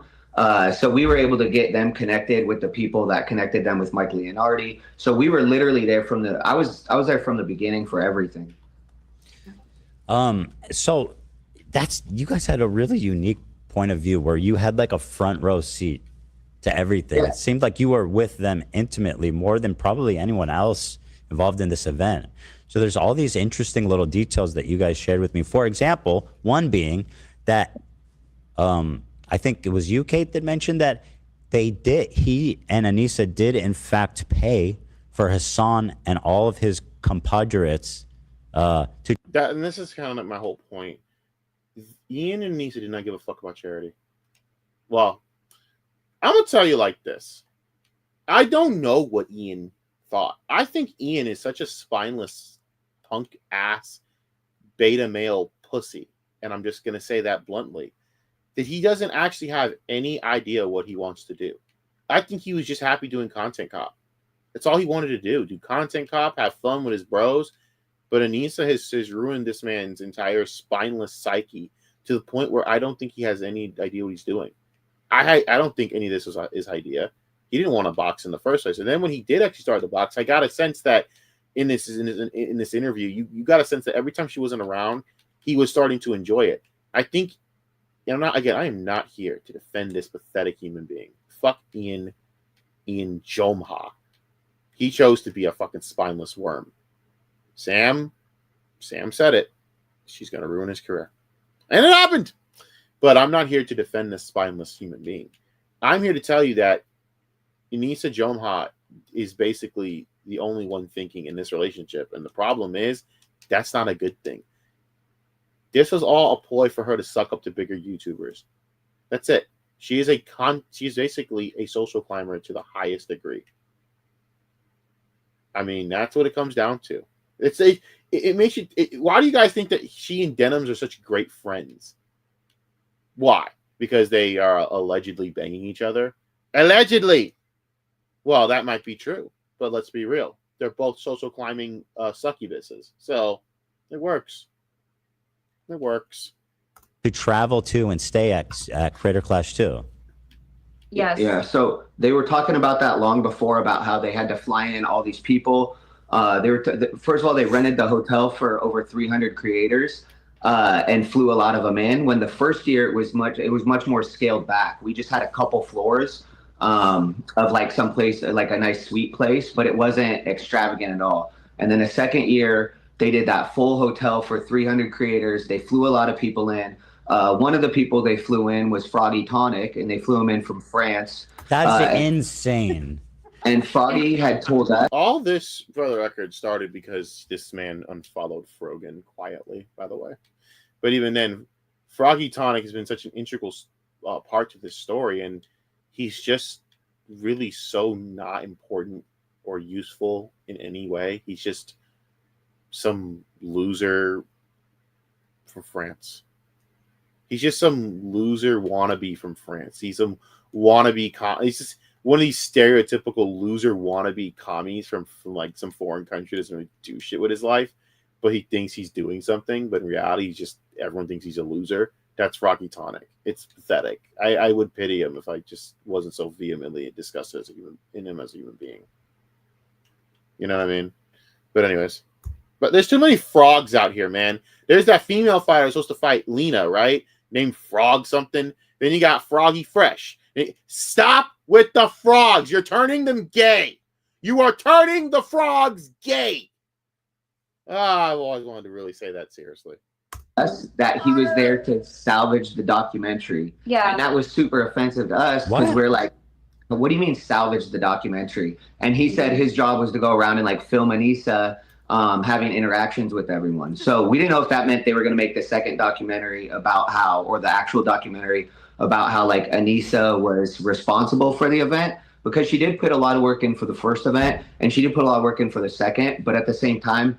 So we were able to get them connected with the people that connected them with Mike Leonardi. So we were literally there I was there from the beginning for everything. So you guys had a really unique point of view where you had like a front row seat to everything. Yeah. It seemed like you were with them intimately more than probably anyone else involved in this event. So there's all these interesting little details that you guys shared with me. For example, one being that I think it was you, Kate, that mentioned that he and Anissa did in fact pay for Hassan and all of his compadres to that. And this is kind of like my whole point. Ian and Anissa did not give a fuck about charity. Well, I'm going to tell you like this. I don't know what Ian thought. I think Ian is such a spineless, punk ass, beta male pussy. And I'm just going to say that bluntly. That he doesn't actually have any idea what he wants to do. I think he was just happy doing Content Cop. That's all he wanted to do Content Cop, have fun with his bros. But Anissa has ruined this man's entire spineless psyche to the point where I don't think he has any idea what he's doing. I don't think any of this was his idea. He didn't want to box in the first place. And then when he did actually start the box, I got a sense that in this interview, you got a sense that every time she wasn't around, he was starting to enjoy it. I think, I am not here to defend this pathetic human being. Fuck Ian Jomha. He chose to be a fucking spineless worm. Sam said it. She's going to ruin his career. And it happened. But I'm not here to defend this spineless human being. I'm here to tell you that Anissa Jomha is basically the only one thinking in this relationship. And the problem is, that's not a good thing. This was all a ploy for her to suck up to bigger YouTubers. That's it. She is she's basically a social climber to the highest degree. I mean, that's what it comes down to. It makes you. Why do you guys think that she and Denims are such great friends? Why? Because they are allegedly banging each other? Allegedly! Well, that might be true, but let's be real. They're both social climbing succubuses. So, it works. It works. To travel to and stay at Creator Clash 2. Yes. Yeah, so they were talking about that long before, about how they had to fly in all these people. First of all, they rented the hotel for over 300 creators and flew a lot of them in. When the first year it was much more scaled back. We just had a couple floors of like some place, like a nice suite place, but it wasn't extravagant at all. And then the second year they did that full hotel for 300 creators. They flew a lot of people in. One of the people they flew in was Froggy Tonic, and they flew him in from France. That's insane. And Froggy had told us. All this, for the record, started because this man unfollowed Frogan quietly, by the way. But even then, Froggy Tonic has been such an integral part to this story, and he's just really so not important or useful in any way. He's just some loser from France. He's just some loser wannabe from France. He's some wannabe. He's just one of these stereotypical loser wannabe commies from like some foreign country. Doesn't really do shit with his life, but he thinks he's doing something. But in reality, everyone thinks he's a loser. That's Froggy Tonic. It's pathetic. I would pity him if I just wasn't so vehemently disgusted in him as a human being. You know what I mean? But anyways, but there's too many frogs out here, man. There's that female fighter supposed to fight Lena, right? Named Frog something. Then you got Froggy Fresh. Stop with the frogs. You're turning them gay. You are turning the frogs gay. I've always wanted to really say that seriously. Us that he was there to salvage the documentary. Yeah. And that was super offensive to us because we're like, what do you mean salvage the documentary? And he said his job was to go around and like film Anissa having interactions with everyone. So we didn't know if that meant they were going to make the second documentary about how, or the actual documentary about how like Anissa was responsible for the event, because she did put a lot of work in for the first event and she did put a lot of work in for the second, but at the same time,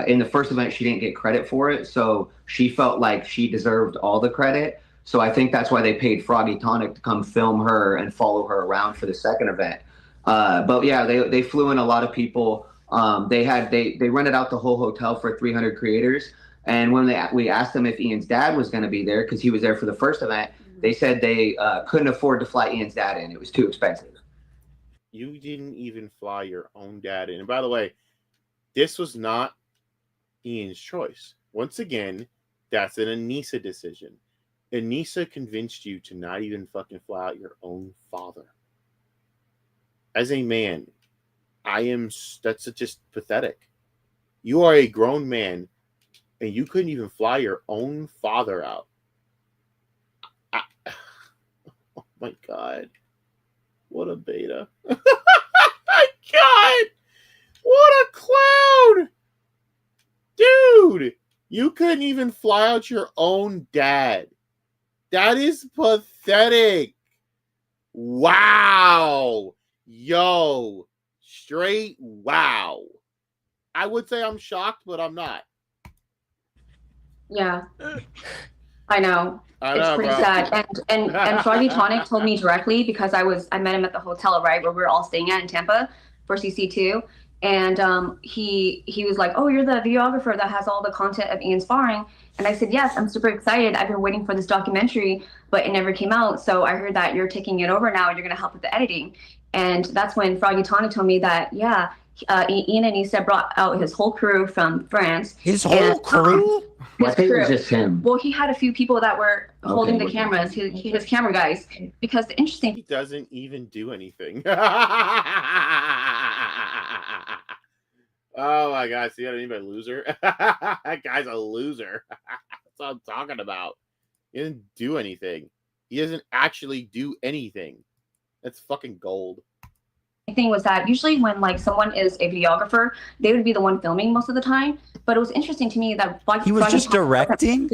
in the first event, she didn't get credit for it. So she felt like she deserved all the credit. So I think that's why they paid Froggy Tonic to come film her and follow her around for the second event. But yeah, they flew in a lot of people. They rented out the whole hotel for 300 creators. And when we asked them if Ian's dad was going to be there, because he was there for the first event, they said they couldn't afford to fly Ian's dad in. It was too expensive. You didn't even fly your own dad in. And by the way, this was not Ian's choice. Once again, that's an Anissa decision. Anissa convinced you to not even fucking fly out your own father. As a man, that's just pathetic. You are a grown man and you couldn't even fly your own father out. Oh my God. What a beta. My God. What a clown. Dude, you couldn't even fly out your own dad. That is pathetic. Wow. Yo. Straight wow. I would say I'm shocked, but I'm not. Yeah. I know. It's pretty bro. sad. And Froggy Tonic told me directly, because I met him at the hotel, right, where we were all staying at in Tampa for CC2. And he was like, "Oh, you're the videographer that has all the content of Ian sparring." And I said, "Yes, I'm super excited. I've been waiting for this documentary, but it never came out. So I heard that you're taking it over now and you're going to help with the editing." And that's when Froggy Tonic told me that, yeah, Ian and Issa brought out his whole crew from France. His whole crew? I think it was just him. Well, he had a few people that were holding the cameras, his camera guys, because the interesting... He doesn't even do anything. Oh my God, see what I mean by loser? That guy's a loser. That's what I'm talking about. He didn't do anything. He doesn't actually do anything. That's fucking gold. thing was that usually when like someone is a videographer, they would be the one filming most of the time. But it was interesting to me that He was just directing?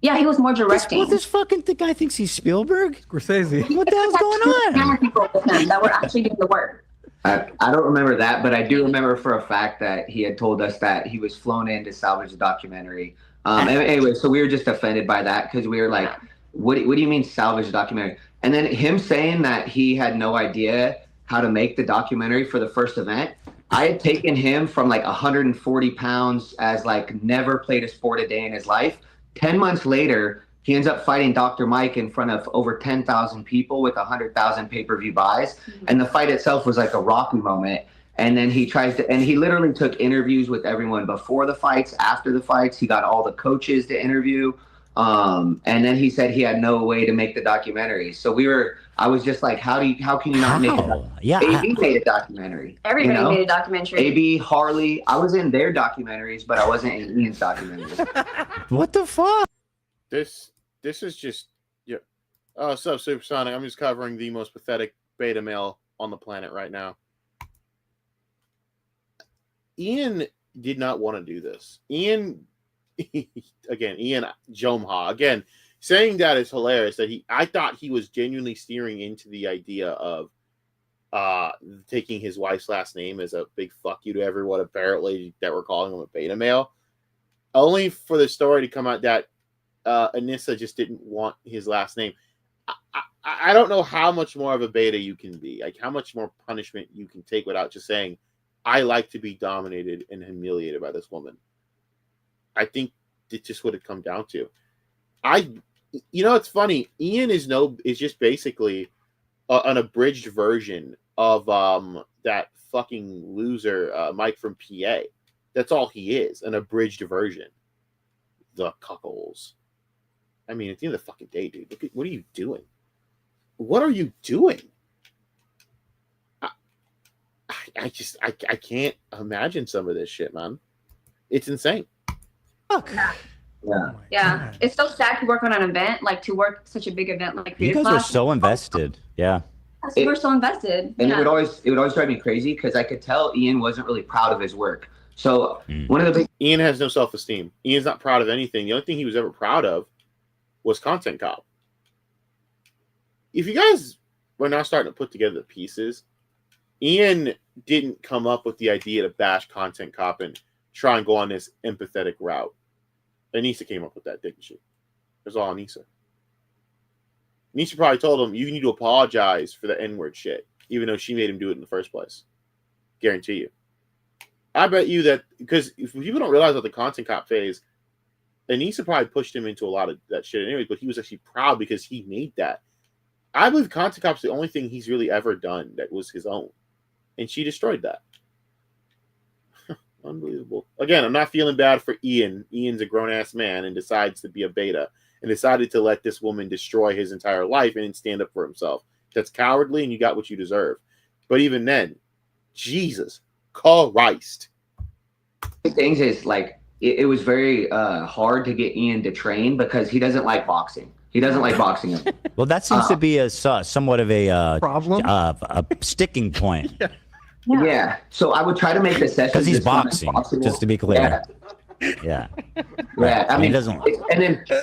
Yeah, he was more directing. This fucking guy thinks he's Spielberg? Scorsese. What the hell's going on? People with him that were actually doing the work. I don't remember that, but I do remember for a fact that he had told us that he was flown in to salvage the documentary. Anyway, so we were just offended by that because we were like, what do you mean salvage the documentary? And then him saying that he had no idea how to make the documentary for the first event. I had taken him from like 140 pounds as like never played a sport a day in his life. 10 months later, he ends up fighting Dr. Mike in front of over 10,000 people with 100,000 pay-per-view buys. And the fight itself was like a Rocky moment. And then he he literally took interviews with everyone before the fights, after the fights. He got all the coaches to interview. And then he said he had no way to make the documentary. So I was just like, how can you not make it? Yeah. AB made a documentary. Everybody made a documentary. AB, Harley, I was in their documentaries, but I wasn't in Ian's documentary. What the fuck? This is just, yeah. Oh, what's up, Supersonic? I'm just covering the most pathetic beta male on the planet right now. Ian did not want to do this. Ian Jomha, again, saying that is hilarious. That I thought he was genuinely steering into the idea of taking his wife's last name as a big fuck you to everyone, apparently, that we're calling him a beta male. Only for the story to come out that Anissa just didn't want his last name. I don't know how much more of a beta you can be. Like, how much more punishment you can take without just saying, I like to be dominated and humiliated by this woman. I think it just would have come down to. It's funny. Ian is just basically an abridged version of that fucking loser Mike from PA. That's all he is, an abridged version. The cuckolds. I mean, at the end of the fucking day, dude, what are you doing? What are you doing? I can't imagine some of this shit, man. It's insane. Fuck. Yeah. It's so sad to work on an event, like to work such a big event like you guys are so invested. Yeah. We're so invested. And it would always drive me crazy because I could tell Ian wasn't really proud of his work. So Ian has no self-esteem. Ian's not proud of anything. The only thing he was ever proud of was Content Cop. If you guys were now starting to put together the pieces, Ian didn't come up with the idea to bash Content Cop and try and go on this empathetic route. Anissa came up with that, didn't she? It was all Anissa. Anissa probably told him, you need to apologize for the N-word shit, even though she made him do it in the first place. Guarantee you. I bet you that, because if people don't realize that the Content Cop phase, Anissa probably pushed him into a lot of that shit anyway, but he was actually proud because he made that. I believe Content Cop's the only thing he's really ever done that was his own. And she destroyed that. Unbelievable. Again, I'm not feeling bad for Ian. Ian's a grown-ass man and decides to be a beta and decided to let this woman destroy his entire life and stand up for himself. That's cowardly, and you got what you deserve. But even then, Jesus Christ. Things is like, it was very hard to get Ian to train because he doesn't like boxing. He doesn't like boxing him. Well, that seems to be somewhat of a problem, a sticking point. Yeah. So I would try to make the session because he's boxing. Just to be clear. Yeah. I mean, he doesn't.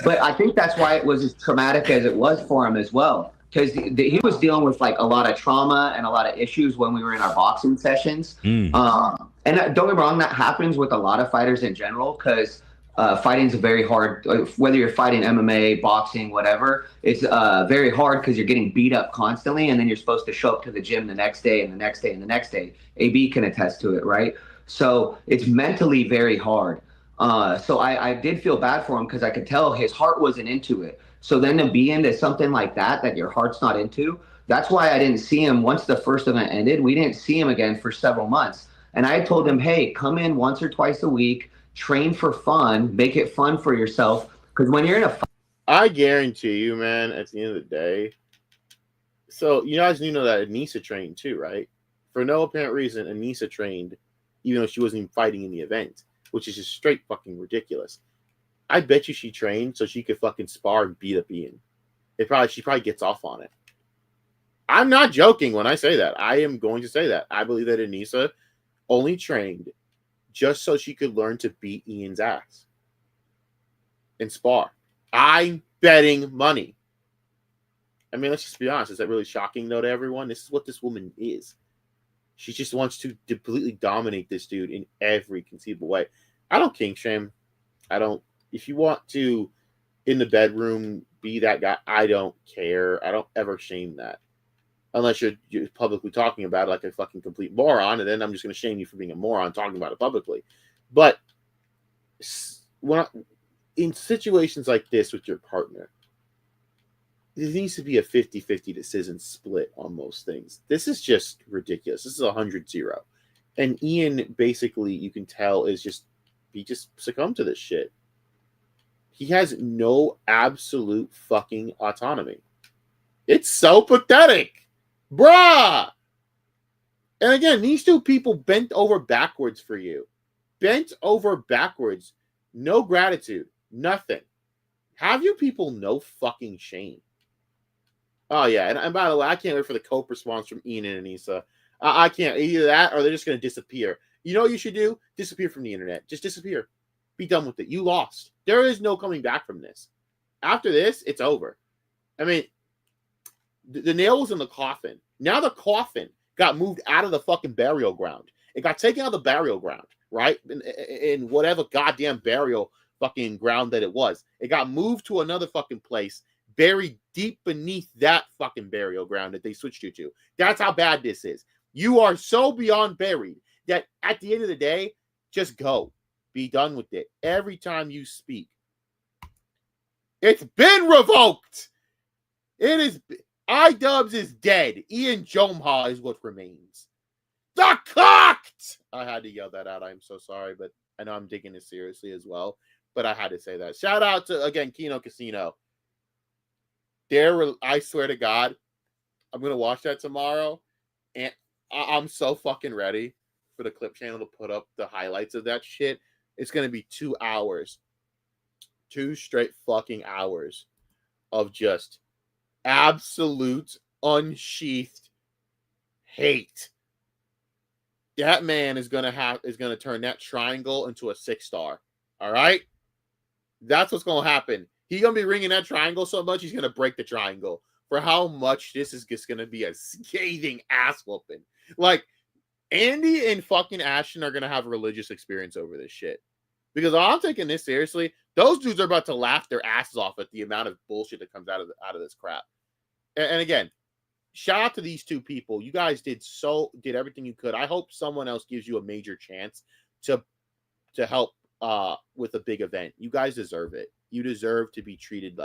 But I think that's why it was as traumatic as it was for him as well, because he was dealing with like a lot of trauma and a lot of issues when we were in our boxing sessions. And don't get me wrong, that happens with a lot of fighters in general, because fighting's very hard. Whether you're fighting MMA, boxing, whatever, it's very hard because you're getting beat up constantly, and then you're supposed to show up to the gym the next day and the next day and the next day. AB can attest to it, right? So it's mentally very hard. So I did feel bad for him because I could tell his heart wasn't into it. So then to be into something like that your heart's not into, that's why I didn't see him once the first event ended. We didn't see him again for several months. And I told him, hey, come in once or twice a week, train for fun, make it fun for yourself. Because when you're in a I guarantee you, man, at the end of the day, so you guys know that Anissa trained too, right? For no apparent reason, Anissa trained, even though she wasn't even fighting in the event, which is just straight fucking ridiculous. I bet you she trained so she could fucking spar and beat up Ian. She probably gets off on it. I'm not joking when I say that. I am going to say that. I believe that Anissa only trained just so she could learn to beat Ian's ass in spar. I'm betting money. I mean, let's just be honest. Is that really shocking, though, to everyone? This is what this woman is. She just wants to completely dominate this dude in every conceivable way. I don't kink shame. I don't. If you want to, in the bedroom, be that guy, I don't care. I don't ever shame that. Unless you're publicly talking about it like a fucking complete moron, and then I'm just going to shame you for being a moron talking about it publicly. But in situations like this with your partner, there needs to be a 50-50 decision split on most things. This is just ridiculous. This is 100-0. And Ian, basically, you can tell, he just succumbed to this shit. He has no absolute fucking autonomy. It's so pathetic. Bruh! And again, these two people bent over backwards for you. Bent over backwards. No gratitude. Nothing. Have you people no fucking shame? Oh, yeah. And by the way, I can't wait for the Cope response from Ian and Anissa. I can't. Either that or they're just going to disappear. You know what you should do? Disappear from the internet. Just disappear. Be done with it. You lost. There is no coming back from this. After this, it's over. I mean, the nail was in the coffin. Now the coffin got moved out of the fucking burial ground. It got taken out of the burial ground, right? In whatever goddamn burial fucking ground that it was. It got moved to another fucking place, buried deep beneath that fucking burial ground that they switched you to. That's how bad this is. You are so beyond buried that at the end of the day, just go. Be done with it. Every time you speak, it's been revoked. It is. Idubbz is dead. Ian Jomha is what remains. The cocked! I had to yell that out. I'm so sorry, but I know I'm taking it seriously as well. But I had to say that. Shout out to, again, Kino Casino. I swear to God, I'm going to watch that tomorrow. And I'm so fucking ready for the Clip channel to put up the highlights of that shit. It's going to be 2 hours. 2 straight fucking hours of just absolute unsheathed hate. That man is going to turn that triangle into a 6-star. All right? That's what's going to happen. He's going to be ringing that triangle so much, he's going to break the triangle. For how much this is just going to be a scathing ass whooping. Like, Andy and fucking Ashton are going to have a religious experience over this shit. Because I'm taking this seriously. Those dudes are about to laugh their asses off at the amount of bullshit that comes out of this crap. And again, shout out to these two people. You guys did everything you could. I hope someone else gives you a major chance to help with a big event. You guys deserve it. You deserve to be treated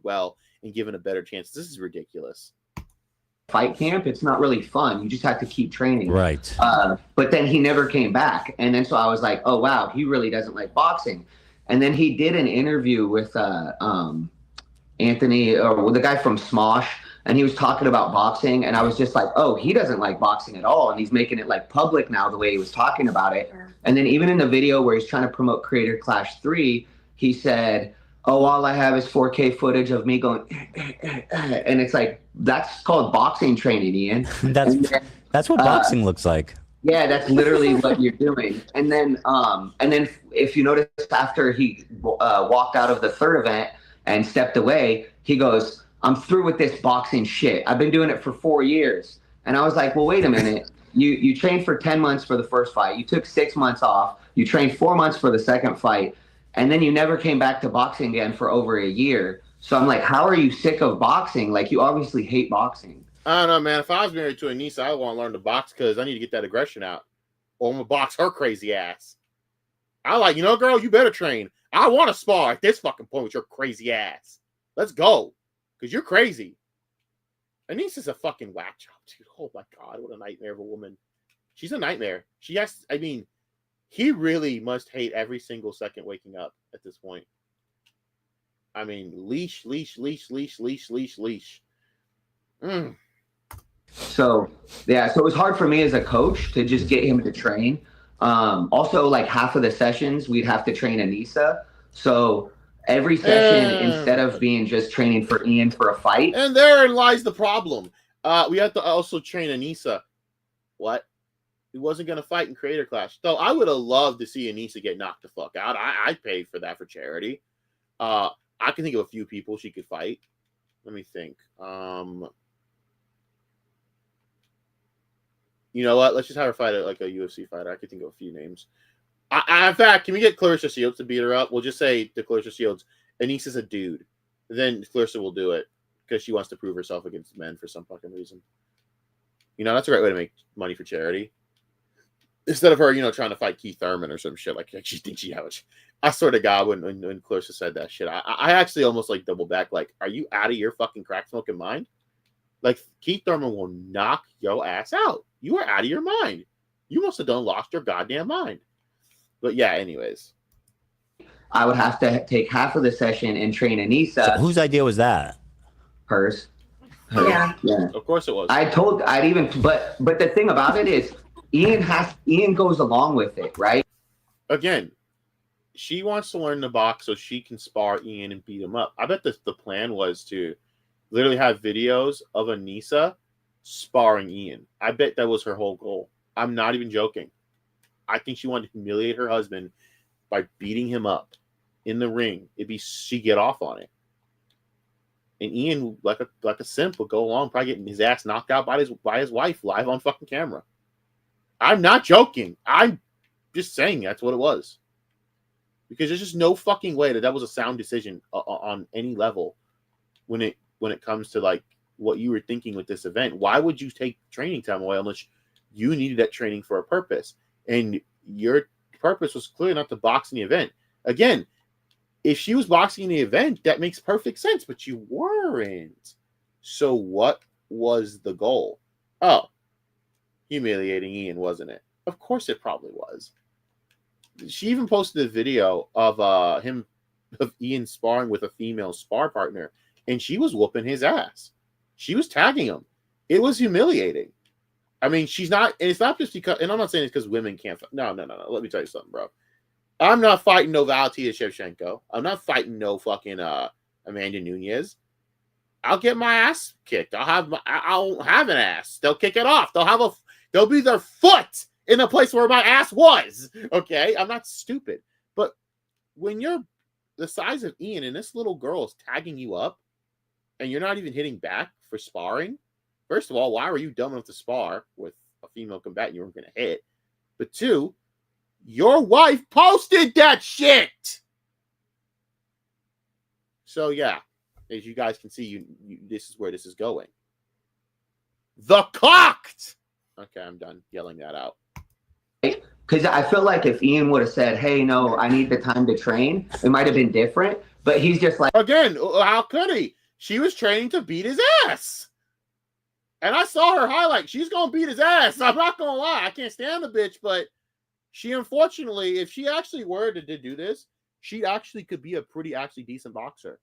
well and given a better chance. This is ridiculous. Fight camp, it's not really fun. You just have to keep training. Right. But then he never came back. And then so I was like, oh, wow, he really doesn't like boxing. And then he did an interview with Anthony, or the guy from Smosh, and he was talking about boxing. And I was just like, oh, he doesn't like boxing at all. And he's making it like public now the way he was talking about it. And then even in the video where he's trying to promote Creator Clash 3, he said, oh, all I have is 4K footage of me going, and it's like, that's called boxing training, Ian. That's what boxing looks like. Yeah, that's literally what you're doing. And then if you notice, after he walked out of the third event and stepped away, he goes, I'm through with this boxing shit. I've been doing it for 4 years. And I was like, well, wait a minute. You trained for 10 months for the first fight. You took 6 months off. You trained 4 months for the second fight. And then you never came back to boxing again for over a year. So I'm like, how are you sick of boxing? Like, you obviously hate boxing. I don't know, man. If I was married to Anissa, I want to learn to box because I need to get that aggression out. Or I'm going to box her crazy ass. I like, girl, you better train. I want to spar at this fucking point with your crazy ass. Let's go. Because you're crazy. Anissa's a fucking whack job, dude. Oh, my God. What a nightmare of a woman. She's a nightmare. He really must hate every single second waking up at this point. I mean, leash. So, yeah, so it was hard for me as a coach to just get him to train. Also, like half of the sessions, we'd have to train Anissa. So every session, instead of being just training for Ian for a fight. And therein lies the problem. We have to also train Anissa. What? He wasn't going to fight in Creator Clash. Though I would have loved to see Anissa get knocked the fuck out. I'd pay for that for charity. I can think of a few people she could fight. Let me think. You know what? Let's just have her fight like a UFC fighter. I can think of a few names. In fact, can we get Clarissa Shields to beat her up? We'll just say to Clarissa Shields, Anissa's a dude. Then Clarissa will do it because she wants to prove herself against men for some fucking reason. You know, that's a great way to make money for charity. Instead of her, trying to fight Keith Thurman or some shit, like she thinks she have it. I swear to God, when Clarissa said that shit, I actually almost like double back. Like, are you out of your fucking crack smoking mind? Like, Keith Thurman will knock your ass out. You are out of your mind. You must have lost your goddamn mind. But yeah, anyways. I would have to take half of the session and train Anissa. So whose idea was that? Hers. Yeah. Yeah. Of course it was. But the thing about it is Ian goes along with it, right? Again, she wants to learn the box so she can spar Ian and beat him up. I bet the plan was to literally have videos of Anissa sparring Ian. I bet that was her whole goal. I'm not even joking. I think she wanted to humiliate her husband by beating him up in the ring. She'd get off on it. And Ian, like a simp, would go along, probably getting his ass knocked out by his wife live on fucking camera. I'm not joking. I'm just saying that's what it was. Because there's just no fucking way that was a sound decision on any level when it comes to like what you were thinking with this event. Why would you take training time away unless you needed that training for a purpose? And your purpose was clearly not to box in the event. Again, if she was boxing in the event, that makes perfect sense, but you weren't. So what was the goal? Oh, humiliating Ian, wasn't it? Of course it probably was. She even posted a video of Ian sparring with a female spar partner, and she was whooping his ass. She was tagging him. It was humiliating. I mean, she's not, and it's not just because, and I'm not saying it's because women can't. No. Let me tell you something, bro. I'm not fighting no Valentina Shevchenko. I'm not fighting no fucking Amanda Nunes. I'll get my ass kicked. I'll have an ass. They'll kick it off. They'll be their foot in the place where my ass was. Okay, I'm not stupid. But when you're the size of Ian and this little girl is tagging you up, and you're not even hitting back for sparring. First of all, why were you dumb enough to spar with a female combatant you weren't going to hit? But two, your wife posted that shit. So yeah, as you guys can see, this is where this is going. The cocked. Okay, I'm done yelling that out. Because I feel like if Ian would have said, "Hey, no, I need the time to train," it might have been different. But he's just like, again, how could he? She was training to beat his ass. And I saw her highlight. She's going to beat his ass. I'm not going to lie. I can't stand the bitch, but she unfortunately, if she actually were to do this, she actually could be a pretty decent boxer.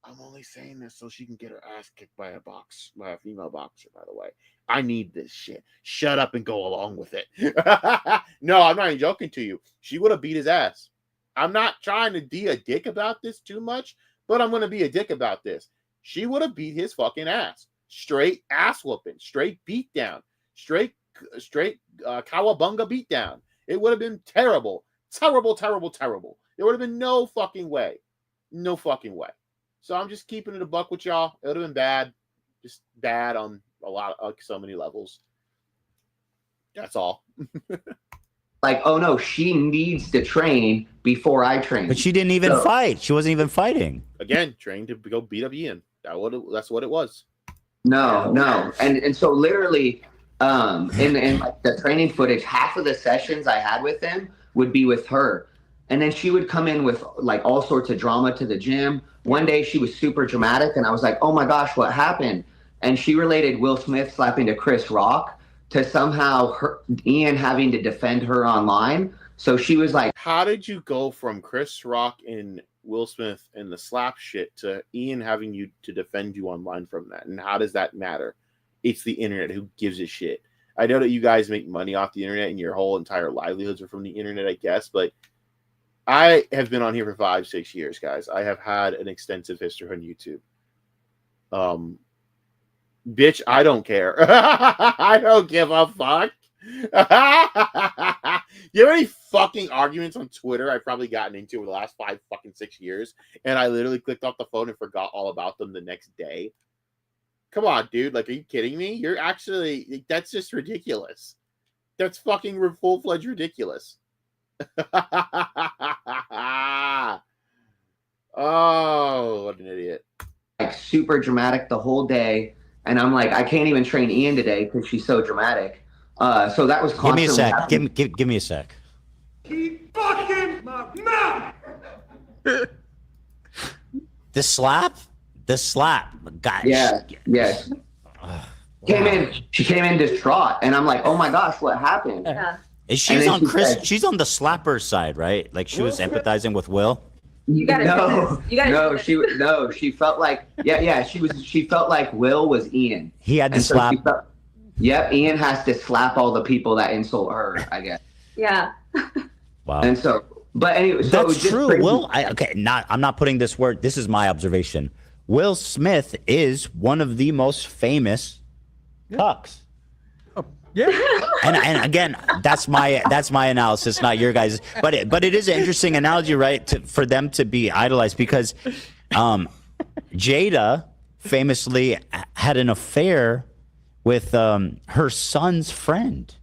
I'm only saying this so she can get her ass kicked by a female boxer, by the way. I need this shit. Shut up and go along with it. No, I'm not even joking to you. She would have beat his ass. I'm not trying to be a dick about this too much, but I'm going to be a dick about this. She would have beat his fucking ass. Straight ass whooping. Straight beat down. Straight cowabunga beat down. It would have been terrible. Terrible. There would have been no fucking way. No fucking way. So I'm just keeping it a buck with y'all. It would have been bad. Just bad on so many levels. That's all. like, oh no, she needs to train before I train. But she didn't even fight. She wasn't even fighting. Again, trained to go beat up Ian. That's what it was. No. And so literally, in like the training footage, half of the sessions I had with him would be with her. And then she would come in with like all sorts of drama to the gym. One day she was super dramatic and I was like, oh my gosh, what happened? And she related Will Smith slapping to Chris Rock to somehow Ian having to defend her online. So she was like, how did you go from Chris Rock and Will Smith and the slap shit to Ian having you to defend you online from that? And how does that matter? It's the internet. Who gives a shit? I know that you guys make money off the internet and your whole entire livelihoods are from the internet, I guess, but I have been on here for 5-6 years, guys. I have had an extensive history on YouTube. Bitch, I don't care. I don't give a fuck. You have any fucking arguments on Twitter I've probably gotten into over the last 6 years, and I literally clicked off the phone and forgot all about them the next day? Come on, dude. Like, are you kidding me? You're actually... That's just ridiculous. That's fucking full-fledged ridiculous. Oh, what an idiot. Like, super dramatic the whole day. And I'm like, I can't even train Ian today because she's so dramatic. So that was Give me a sec. happening. Give me a sec. Keep fucking my mouth. The slap, guys. Yeah, yes. She came in distraught, and I'm like, oh my gosh, what happened? Yeah. She's on she's on the slapper side, right? Like she was empathizing with Will. You gotta she felt like she felt like Will was Ian. He had to slap. Yep, Ian has to slap all the people that insult her, I guess. Yeah. Wow. And so, but anyway, so that's true. crazy. Will, I'm not putting this word. This is my observation. Will Smith is one of the most famous cucks. Yeah. And again, that's my analysis, not your guys'. But it is an interesting analogy, right? For them to be idolized, because Jada famously had an affair with her son's friend.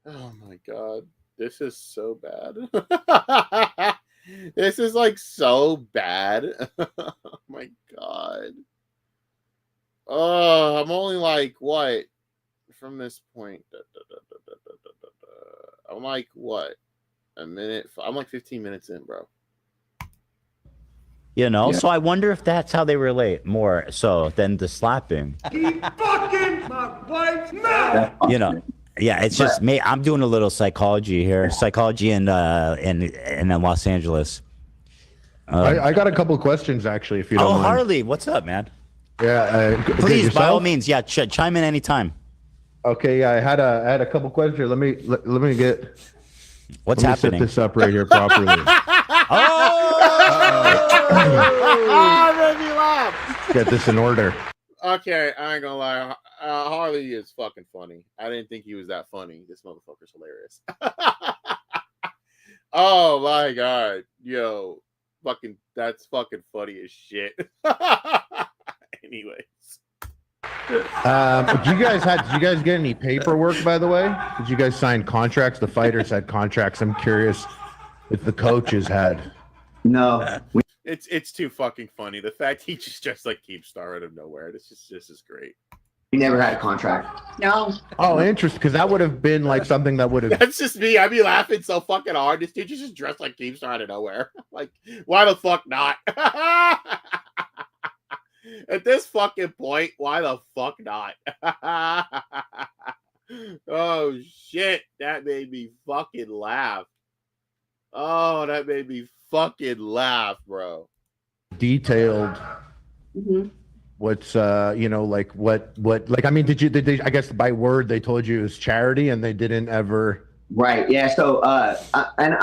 Oh my god, this is so bad. This is like so bad. Oh my god. Oh, I'm only like what from this point. I'm like what a minute. I'm like 15 minutes in, bro. You know, so I wonder if that's how they relate more so than the slapping. Keep fucking my wife's mouth. You know, yeah, it's just me. I'm doing a little psychology here, psychology in Los Angeles. I got a couple of questions actually, if you don't mind. Harley, what's up, man? Yeah, please, by all means, yeah, chime in anytime. Okay, yeah, I had a couple questions. Let me get. What's let me happening? Set this up right here properly. Made me laugh. Get this in order. Okay, I ain't gonna lie. Harley is fucking funny. I didn't think he was that funny. This motherfucker's hilarious. Oh my god, yo, fucking, that's fucking funny as shit. Anyways. Did you guys get any paperwork, by the way? Did you guys sign contracts? The fighters had contracts. I'm curious if the coaches had. No. It's too fucking funny. The fact he just dressed like Keemstar out of nowhere. This is great. We never had a contract. No. Oh, interesting, because that would have been like something that would have. That's just me. I'd be laughing so fucking hard. This dude just dressed like Keemstar out of nowhere. Like, why the fuck not? At this fucking point, why the fuck not? Oh shit, that made me fucking laugh. Oh, that made me fucking laugh, bro. Detailed. Mm-hmm. What's like what like, I mean, did they, I guess by word they told you it was charity and they didn't ever. Right. Yeah. So and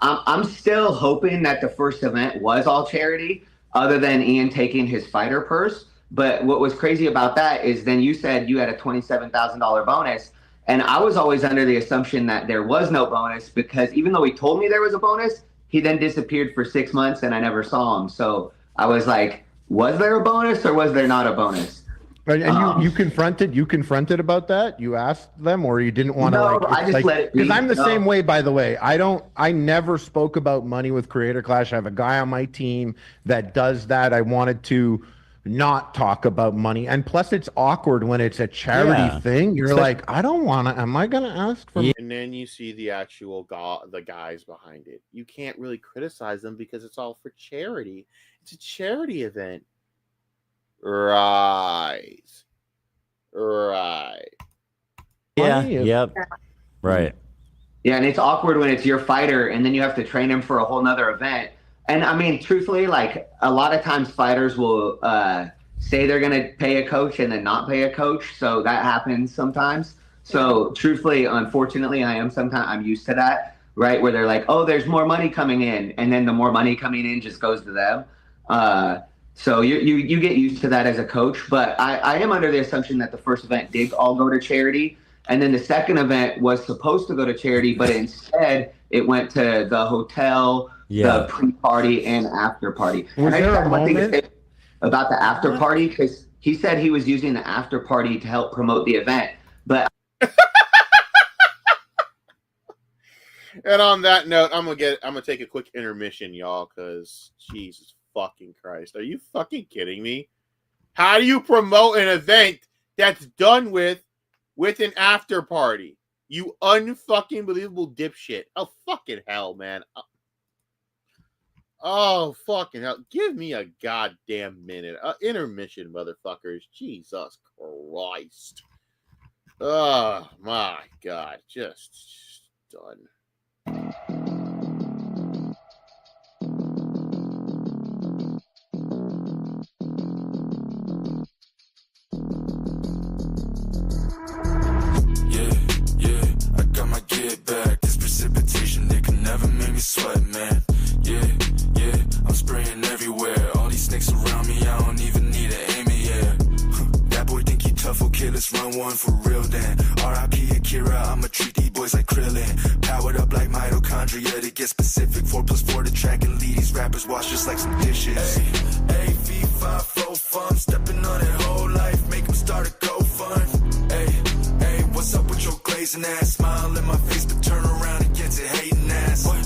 I'm still hoping that the first event was all charity, other than Ian taking his fighter purse. But what was crazy about that is then you said you had a $27,000 bonus. And I was always under the assumption that there was no bonus, because even though he told me there was a bonus, he then disappeared for 6 months and I never saw him. So I was like, was there a bonus or was there not a bonus? And you confronted about that? You asked them, or you didn't want to? No, I just let it be. Because I'm the same way, by the way. I never spoke about money with Creator Clash. I have a guy on my team that does that. I wanted to not talk about money, and plus it's awkward when it's a charity thing. You're like, I don't want to. Am I going to ask for? And then you see the actual the guys behind it. You can't really criticize them because it's all for charity. It's a charity event. Right. Yeah. Yep. Right. Yeah, and it's awkward when it's your fighter and then you have to train him for a whole nother event. And I mean, truthfully, like a lot of times fighters will say they're going to pay a coach and then not pay a coach. So that happens sometimes. So truthfully, unfortunately, I'm used to that, right? Where they're like, oh, there's more money coming in. And then the more money coming in just goes to them. So you get used to that as a coach. But I am under the assumption that the first event did all go to charity. And then the second event was supposed to go to charity, but instead it went to the hotel, the pre-party and after party. Was and there a moment about the after party? Because he said he was using the after party to help promote the event. But and on that note, I'm gonna take a quick intermission, y'all, because Jesus fucking Christ. Are you fucking kidding me? How do you promote an event that's done with an after party? You unfucking believable dipshit. Oh, fucking hell, man. Oh, fucking hell. Give me a goddamn minute. Intermission, motherfuckers. Jesus Christ. Oh, my God. Just done. Sweat, man. Yeah, I'm spraying everywhere. All these snakes around me, I don't even need to aim it, yeah. That boy think he tough, okay, let's run one for real then. R.I.P. Akira, I'ma treat these boys like Krillin. Powered up like mitochondria to get specific. 4+4 to track and lead these rappers wash just like some dishes. Hey, V5, 4 fun, stepping on it whole life, make them start a go fund. Hey, what's up with your glazing ass? Smile in my face, but turn around and get to hating ass. What?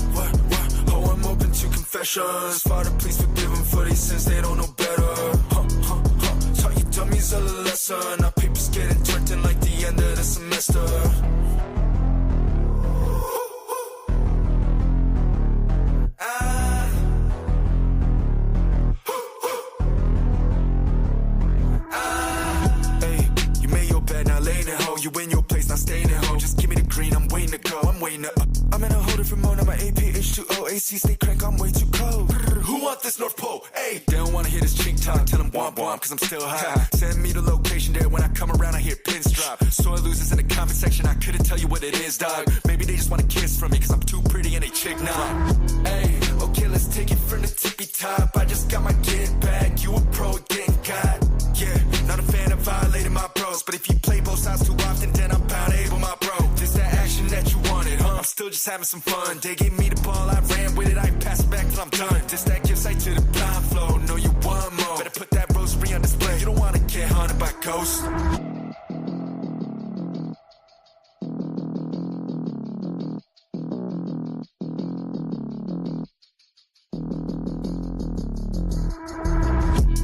Oh, I'm open to confessions. Father, please forgive them for these sins, they don't know better. Taught you dummies a lesson. Our papers getting turned in like the end of the semester. Hey, you made your bed, now laying it ho. You in your place, not staying at home. Just give me the green, I'm waiting to go. I'm waiting to I'm in a whole different mode. I'm an APH2O AC, stay crank, I'm way too cold. Who want this North Pole? Hey, they don't wanna hear this chink talk. Tell them womp womp, cause I'm still high. Send me the location there. When I come around, I hear pins drop. Soy losers in the comment section, I couldn't tell you what it is, dog. Maybe they just want a kiss from me, cause I'm too pretty and they chick now. Hey, okay, let's take it from the tippy top. I just got my get back. You a pro, getting caught. Yeah, not a fan of violating my bros, but if you play both sides too often, then I'm bound able, my bro. This that action that you wanted, huh? I'm still just having some fun. They gave me the ball, I ran with it, I pass it back till I'm done. This that gives sight to the blind flow. Know you want more. Better put that rosary on display. You don't wanna get haunted by ghosts.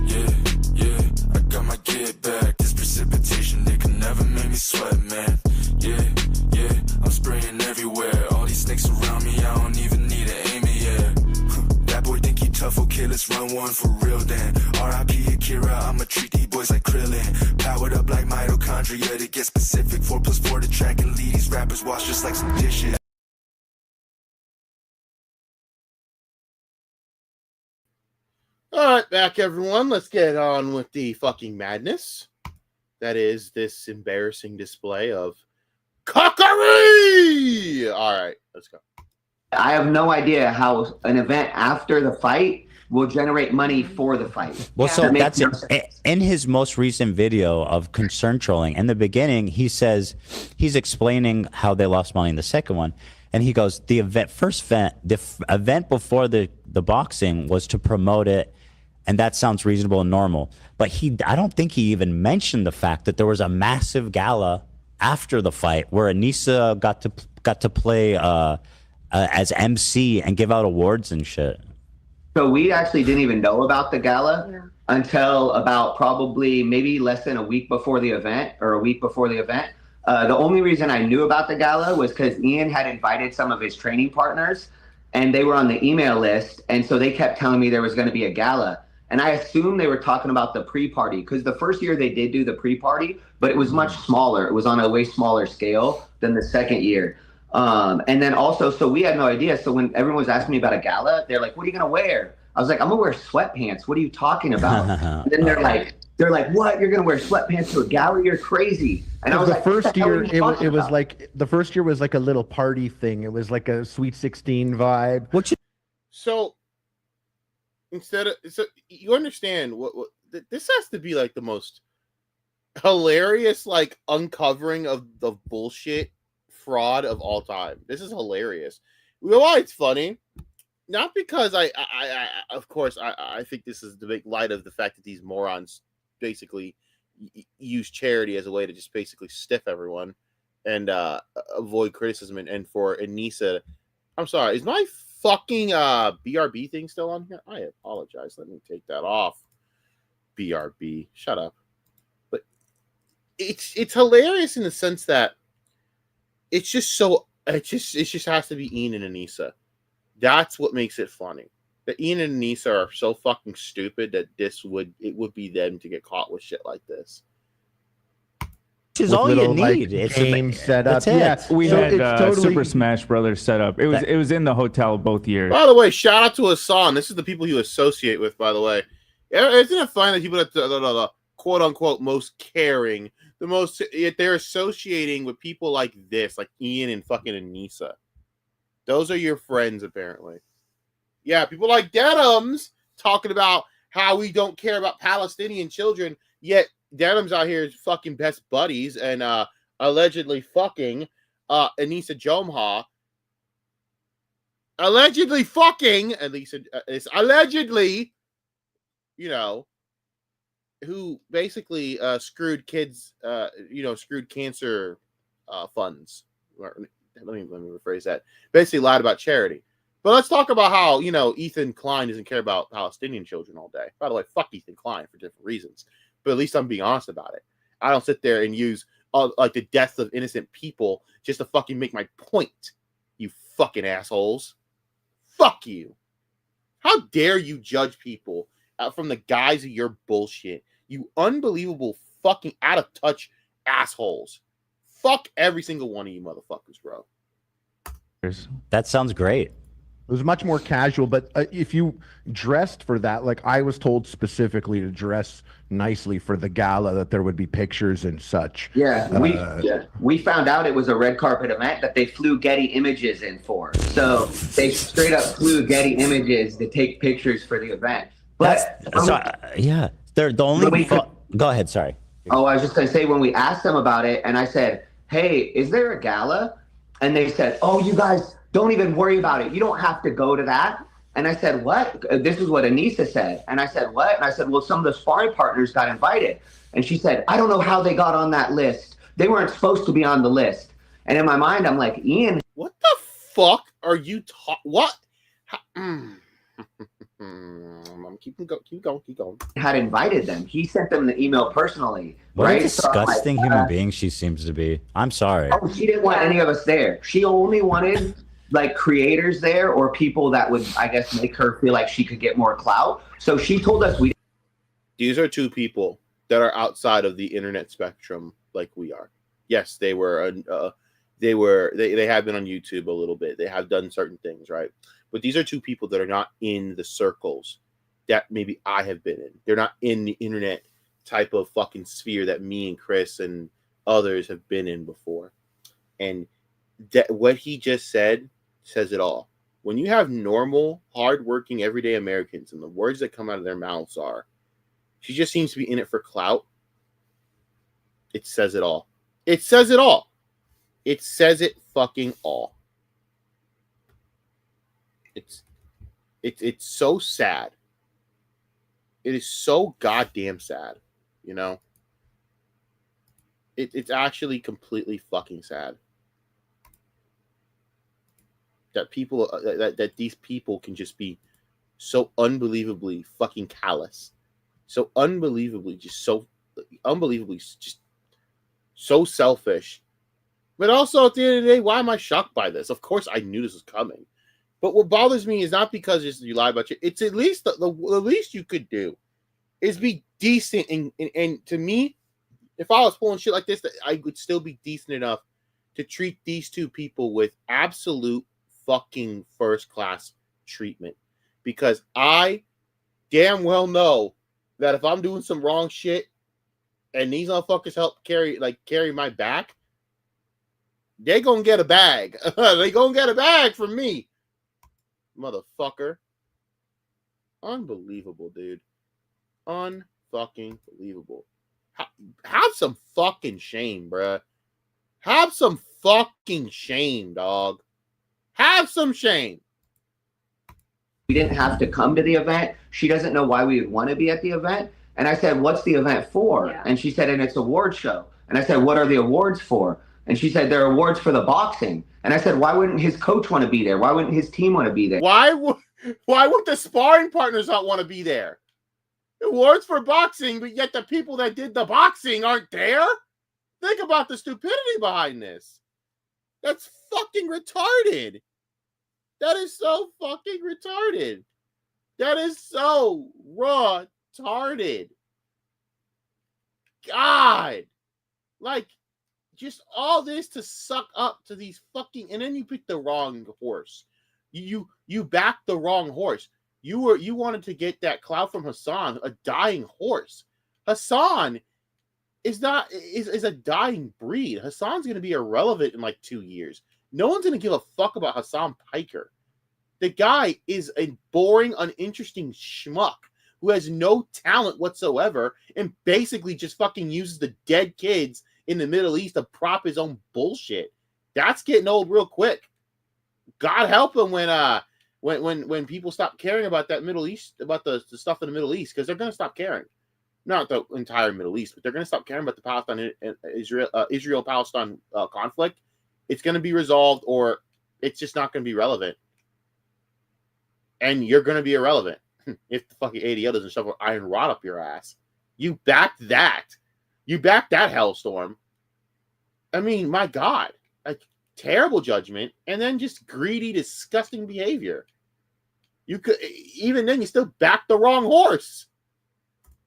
Yeah, I got my get back. This precipitation, they can never make me sweat, man. Yeah, I'm spraying everywhere. All these snakes around me, I don't even need to aim it, yeah. That boy think he tough, okay, let's run one for real then. R.I.P. Akira, I'ma treat these boys like Krillin. Powered up like mitochondria to get specific. 4+4 to track and lead these rappers wash just like some dishes. All right, back everyone. Let's get on with the fucking madness. That is this embarrassing display of cockery. All right, let's go. I have no idea how an event after the fight will generate money for the fight. Well, so That makes that's no it. sense. In his most recent video of concern trolling, in the beginning, he says he's explaining how they lost money in the second one, and he goes, the event before the boxing was to promote it, and that sounds reasonable and normal. But I don't think he even mentioned the fact that there was a massive gala after the fight where Anissa got to play as MC and give out awards and shit. So we actually didn't even know about the gala until about probably maybe less than a week before the event, or a week before the event. The only reason I knew about the gala was because Ian had invited some of his training partners, and they were on the email list, and so they kept telling me there was going to be a gala. And I assumed they were talking about the pre-party, because the first year they did do the pre-party, but it was much smaller. It was on a way smaller scale than the second year. And then also, so we had no idea. So when everyone was asking me about a gala, they're like, what are you going to wear? I was like, I'm going to wear sweatpants. What are you talking about? And then they're like, what? You're going to wear sweatpants to a gala? You're crazy. And I was like, first year, it was about? like the first year was like a little party thing. It was like a Sweet 16 vibe. So instead of so you understand what this has to be like the most hilarious like uncovering of bullshit fraud of all time. This is hilarious. You know why it's funny? Not because I of course I think this is the big light of the fact that these morons basically use charity as a way to just basically stiff everyone and avoid criticism and for Anissa. I'm sorry, is my fucking BRB thing still on here? I apologize. Let me take that off. BRB, shut up. But it's hilarious in the sense that it's just so it just has to be Ian and Anissa. That's what makes it funny. That Ian and Anissa are so fucking stupid that it would be them to get caught with shit like this. Which is all you need. It's game set up. Yeah, we so had totally... Super Smash Brothers set up. It was in the hotel both years. By the way, shout out to Hassan. This is the people you associate with. By the way, isn't it fine that people that the quote unquote most caring, they're associating with people like this, like Ian and fucking Anissa. Those are your friends, apparently. Yeah, people like Idubbz talking about how we don't care about Palestinian children, yet Idubbz out here is fucking best buddies and allegedly fucking Anissa Jomha. Allegedly fucking Anissa, allegedly, you know, who basically screwed kids, screwed cancer funds. Let me rephrase that. Basically lied about charity. But let's talk about how, Ethan Klein doesn't care about Palestinian children all day. By the way, fuck Ethan Klein for different reasons. But at least I'm being honest about it. I don't sit there and use the deaths of innocent people just to fucking make my point. You fucking assholes. Fuck you. How dare you judge people from the guise of your bullshit? You unbelievable fucking out of touch assholes. Fuck every single one of you motherfuckers, bro. That sounds great. It was much more casual, but if you dressed for that, like I was told specifically to dress nicely for the gala, that there would be pictures and such. Yeah, we found out it was a red carpet event that they flew Getty Images in for. So they straight up flew Getty Images to take pictures for the event. But they're the only. Go ahead, sorry. Oh, I was just gonna say, when we asked them about it, and I said, "Hey, is there a gala?" And they said, "Oh, you guys don't even worry about it. You don't have to go to that." And I said, "What?" This is what Anissa said. And I said, "What?" And I said, "Well, some of the sparring partners got invited." And she said, "I don't know how they got on that list. They weren't supposed to be on the list." And in my mind, I'm like, Ian, what the fuck are you what? Keep going. Had invited them. He sent them the email personally. What a disgusting human being she seems to be. I'm sorry. Oh, she didn't want any of us there. She only wanted like creators there or people that would, I guess, make her feel like she could get more clout. So she told us These are two people that are outside of the internet spectrum like we are. Yes, they have been on YouTube a little bit. They have done certain things, right? But these are two people that are not in the circles that maybe I have been in. They're not in the internet type of fucking sphere that me and Chris and others have been in before. And that what he just said says it all. When you have normal, hardworking, everyday Americans and the words that come out of their mouths are, she just seems to be in it for clout. It says it all. It says it all. It says it fucking all. It's so sad. It is so goddamn sad, you know? It's actually completely fucking sad. That people, that these people can just be so unbelievably fucking callous. So unbelievably, just so selfish. But also at the end of the day, why am I shocked by this? Of course I knew this was coming. But what bothers me is not because you lie about you. It's at least the least you could do is be decent. And to me, if I was pulling shit like this, I would still be decent enough to treat these two people with absolute fucking first class treatment. Because I damn well know that if I'm doing some wrong shit and these motherfuckers help carry my back, they're gonna get a bag. They're gonna get a bag from me. Motherfucker. Unbelievable, dude. Unfucking believable. Have some fucking shame, bruh. Have some fucking shame, dog. Have some shame. We didn't have to come to the event. She doesn't know why we would want to be at the event. And I said, what's the event for? Yeah. And she said, and it's an award show. And I said, what are the awards for? And she said, they're awards for the boxing. And I said, why wouldn't his coach want to be there? Why wouldn't his team want to be there? Why would the sparring partners not want to be there? Awards for boxing, but yet the people that did the boxing aren't there? Think about the stupidity behind this. That's fucking retarded. That is so fucking retarded. That is so retarded. God. Like, just all this to suck up to these fucking, and then you pick the wrong horse. You backed the wrong horse. You wanted to get that clout from Hassan, a dying horse. Hassan is a dying breed. Hassan's going to be irrelevant in like 2 years. No one's going to give a fuck about Hassan Piker. The guy is a boring, uninteresting schmuck who has no talent whatsoever and basically just fucking uses the dead kids in the Middle East to prop his own bullshit. That's getting old real quick. God help him when people stop caring about that Middle East, about the stuff in the Middle East, because they're going to stop caring. Not the entire Middle East, but they're going to stop caring about the Palestine Israel-Palestine conflict. It's going to be resolved, or it's just not going to be relevant. And you're going to be irrelevant if the fucking ADL doesn't shove an iron rod up your ass. You backed that. You backed that hellstorm. I mean, my God. Like, terrible judgment, and then just greedy, disgusting behavior. You could, even then, you still backed the wrong horse.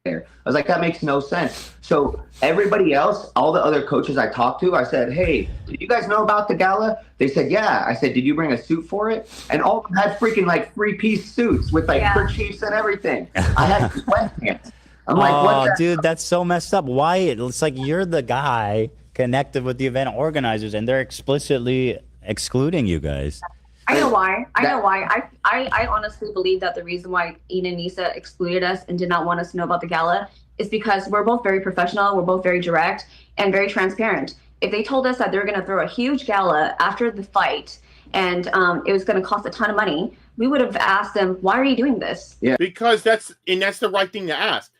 I was like, that makes no sense. So everybody else, all the other coaches I talked to, I said, hey, did you guys know about the gala? They said, yeah. I said, did you bring a suit for it? And all of them had freaking like 3-piece suits with like kerchiefs and everything. I had sweatpants. I'm like, what? Dude, that's so messed up. Why? It's like you're the guy connected with the event organizers, and they're explicitly excluding you guys. I know why. I honestly believe that the reason why Ian and Nisa excluded us and did not want us to know about the gala is because we're both very professional, we're both very direct and very transparent. If they told us that they were going to throw a huge gala after the fight and it was going to cost a ton of money, we would have asked them, why are you doing this? Yeah, because that's the right thing to ask.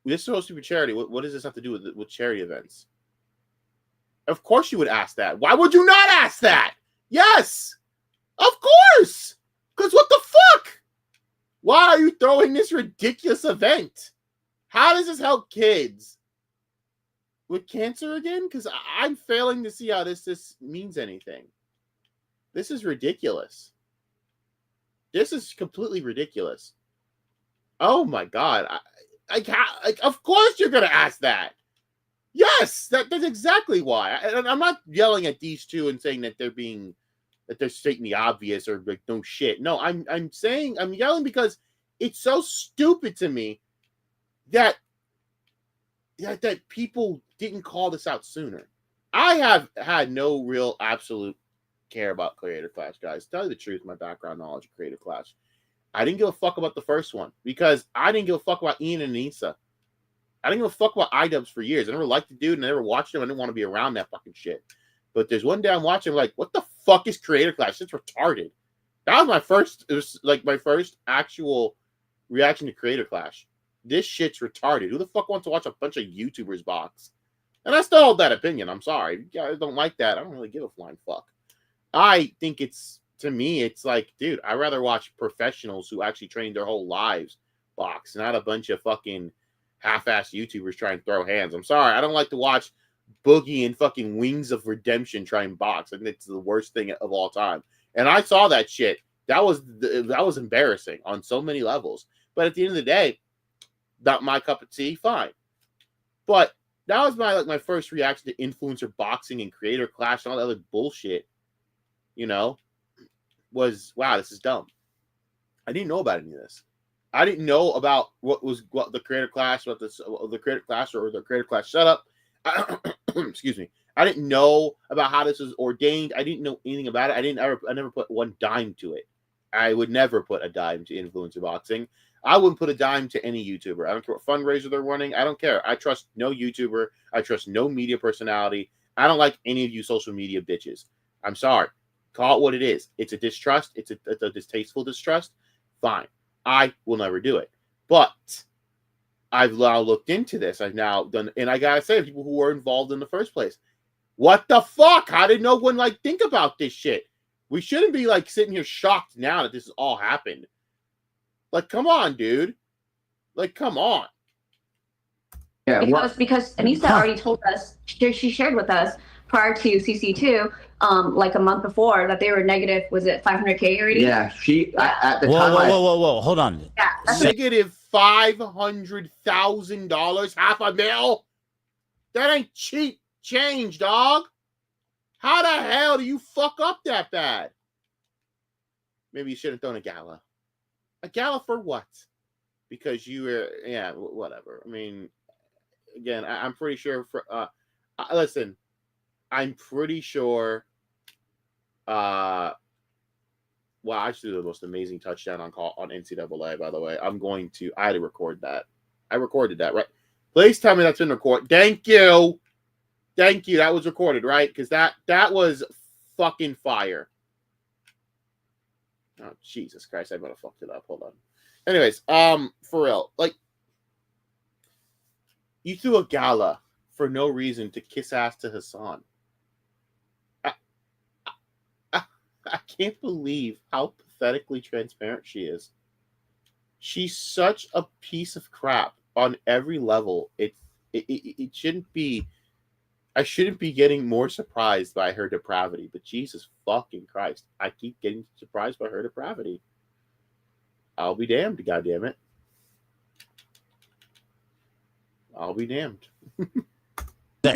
This is supposed to be charity. What does this have to do with charity events? Of course you would ask that. Why would you not ask that? Yes. Of course! Because what the fuck? Why are you throwing this ridiculous event? How does this help kids with cancer again? Because I'm failing to see how this means anything. This is ridiculous. This is completely ridiculous. Oh my God. Of course you're going to ask that. Yes, that's exactly why. And I'm not yelling at these two and saying that they're stating the obvious or like no shit. No, I'm yelling because it's so stupid to me that people didn't call this out sooner. I have had no real absolute care about Creator Clash, guys. To tell you the truth, my background knowledge of Creator Clash. I didn't give a fuck about the first one because I didn't give a fuck about Ian and Nisa. I didn't give a fuck about Idubbz for years. I never liked the dude and I never watched him. I didn't want to be around that fucking shit. But there's one day I'm watching, I'm like, what the fuck is Creator Clash? It's retarded. That was my first actual reaction to Creator Clash. This shit's retarded. Who the fuck wants to watch a bunch of YouTubers box? And I still hold that opinion. I'm sorry. If you guys don't like that, I don't really give a flying fuck. I think to me, it's like, dude, I'd rather watch professionals who actually train their whole lives box, not a bunch of fucking half-assed YouTubers trying to throw hands. I'm sorry. I don't like to watch Boogie and fucking Wings of Redemption try and box. I think it's the worst thing of all time. And I saw that shit. That was embarrassing on so many levels. But at the end of the day, not my cup of tea. Fine. But that was my first reaction to influencer boxing and Creator Clash and all that other bullshit. You know, was wow, this is dumb. I didn't know about any of this. I didn't know about what the Creator Clash, the Creator Clash or the Creator Clash setup. Excuse me. I didn't know about how this was ordained. I didn't know anything about it. I never put one dime to it. I would never put a dime to influencer boxing. I wouldn't put a dime to any YouTuber. I don't care what fundraiser they're running. I don't care. I trust no YouTuber. I trust no media personality. I don't like any of you social media bitches. I'm sorry. Call it what it is. It's a distrust. It's a distasteful distrust. Fine. I will never do it. But I've now looked into this. I've now done, and I gotta say, people who were involved in the first place. What the fuck? How did no one think about this shit? We shouldn't be sitting here shocked now that this has all happened. Come on, dude. Come on. Yeah, because Anissa already told us, she shared with us prior to CC2, a month before, that they were negative, was it 500K already? Yeah, at the time. Whoa, hold on. Yeah, that's negative $500,000, $500,000. That ain't cheap change, dog. How the hell do you fuck up that bad? Maybe you should have done a gala. A gala for what? Because you were, yeah, whatever. I mean, again, I'm pretty sure listen, I'm pretty sure well, I should do the most amazing touchdown on NCAA, by the way. I had to record that. I recorded that, right? Please tell me that's been recorded. Thank you. That was recorded, right? Because that was fucking fire. Oh, Jesus Christ, I might have fucked it up. Hold on. Anyways, for real, you threw a gala for no reason to kiss ass to Hassan. I can't believe how pathetically transparent she is. She's such a piece of crap on every level. It shouldn't be. I shouldn't be getting more surprised by her depravity, but Jesus fucking Christ, I keep getting surprised by her depravity. I'll be damned, goddammit. I'll be damned.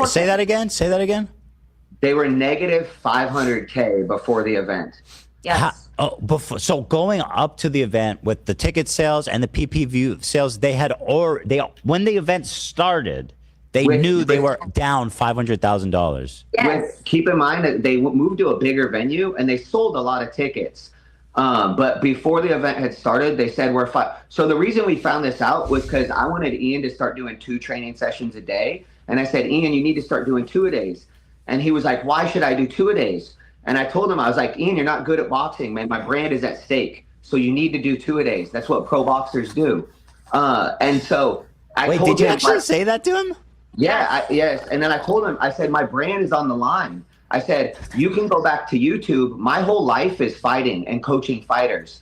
Say that again. They were negative 500K before the event. Yes. So going up to the event with the ticket sales and the PPV sales, when the event started, they knew they were down $500,000. Yes. Keep in mind that they moved to a bigger venue and they sold a lot of tickets. But before the event had started, they said we're fine. So the reason we found this out was because I wanted Ian to start doing 2 training sessions a day. And I said, Ian, you need to start doing 2-a-days. And he was like, why should I do 2-a-days? And I told him, I was like, Ian, you're not good at boxing, man. My brand is at stake. So you need to do 2-a-days. That's what pro boxers do. And so I told did you him, actually say that to him? Yeah, yes. And then I told him, I said, my brand is on the line. I said, you can go back to YouTube. My whole life is fighting and coaching fighters.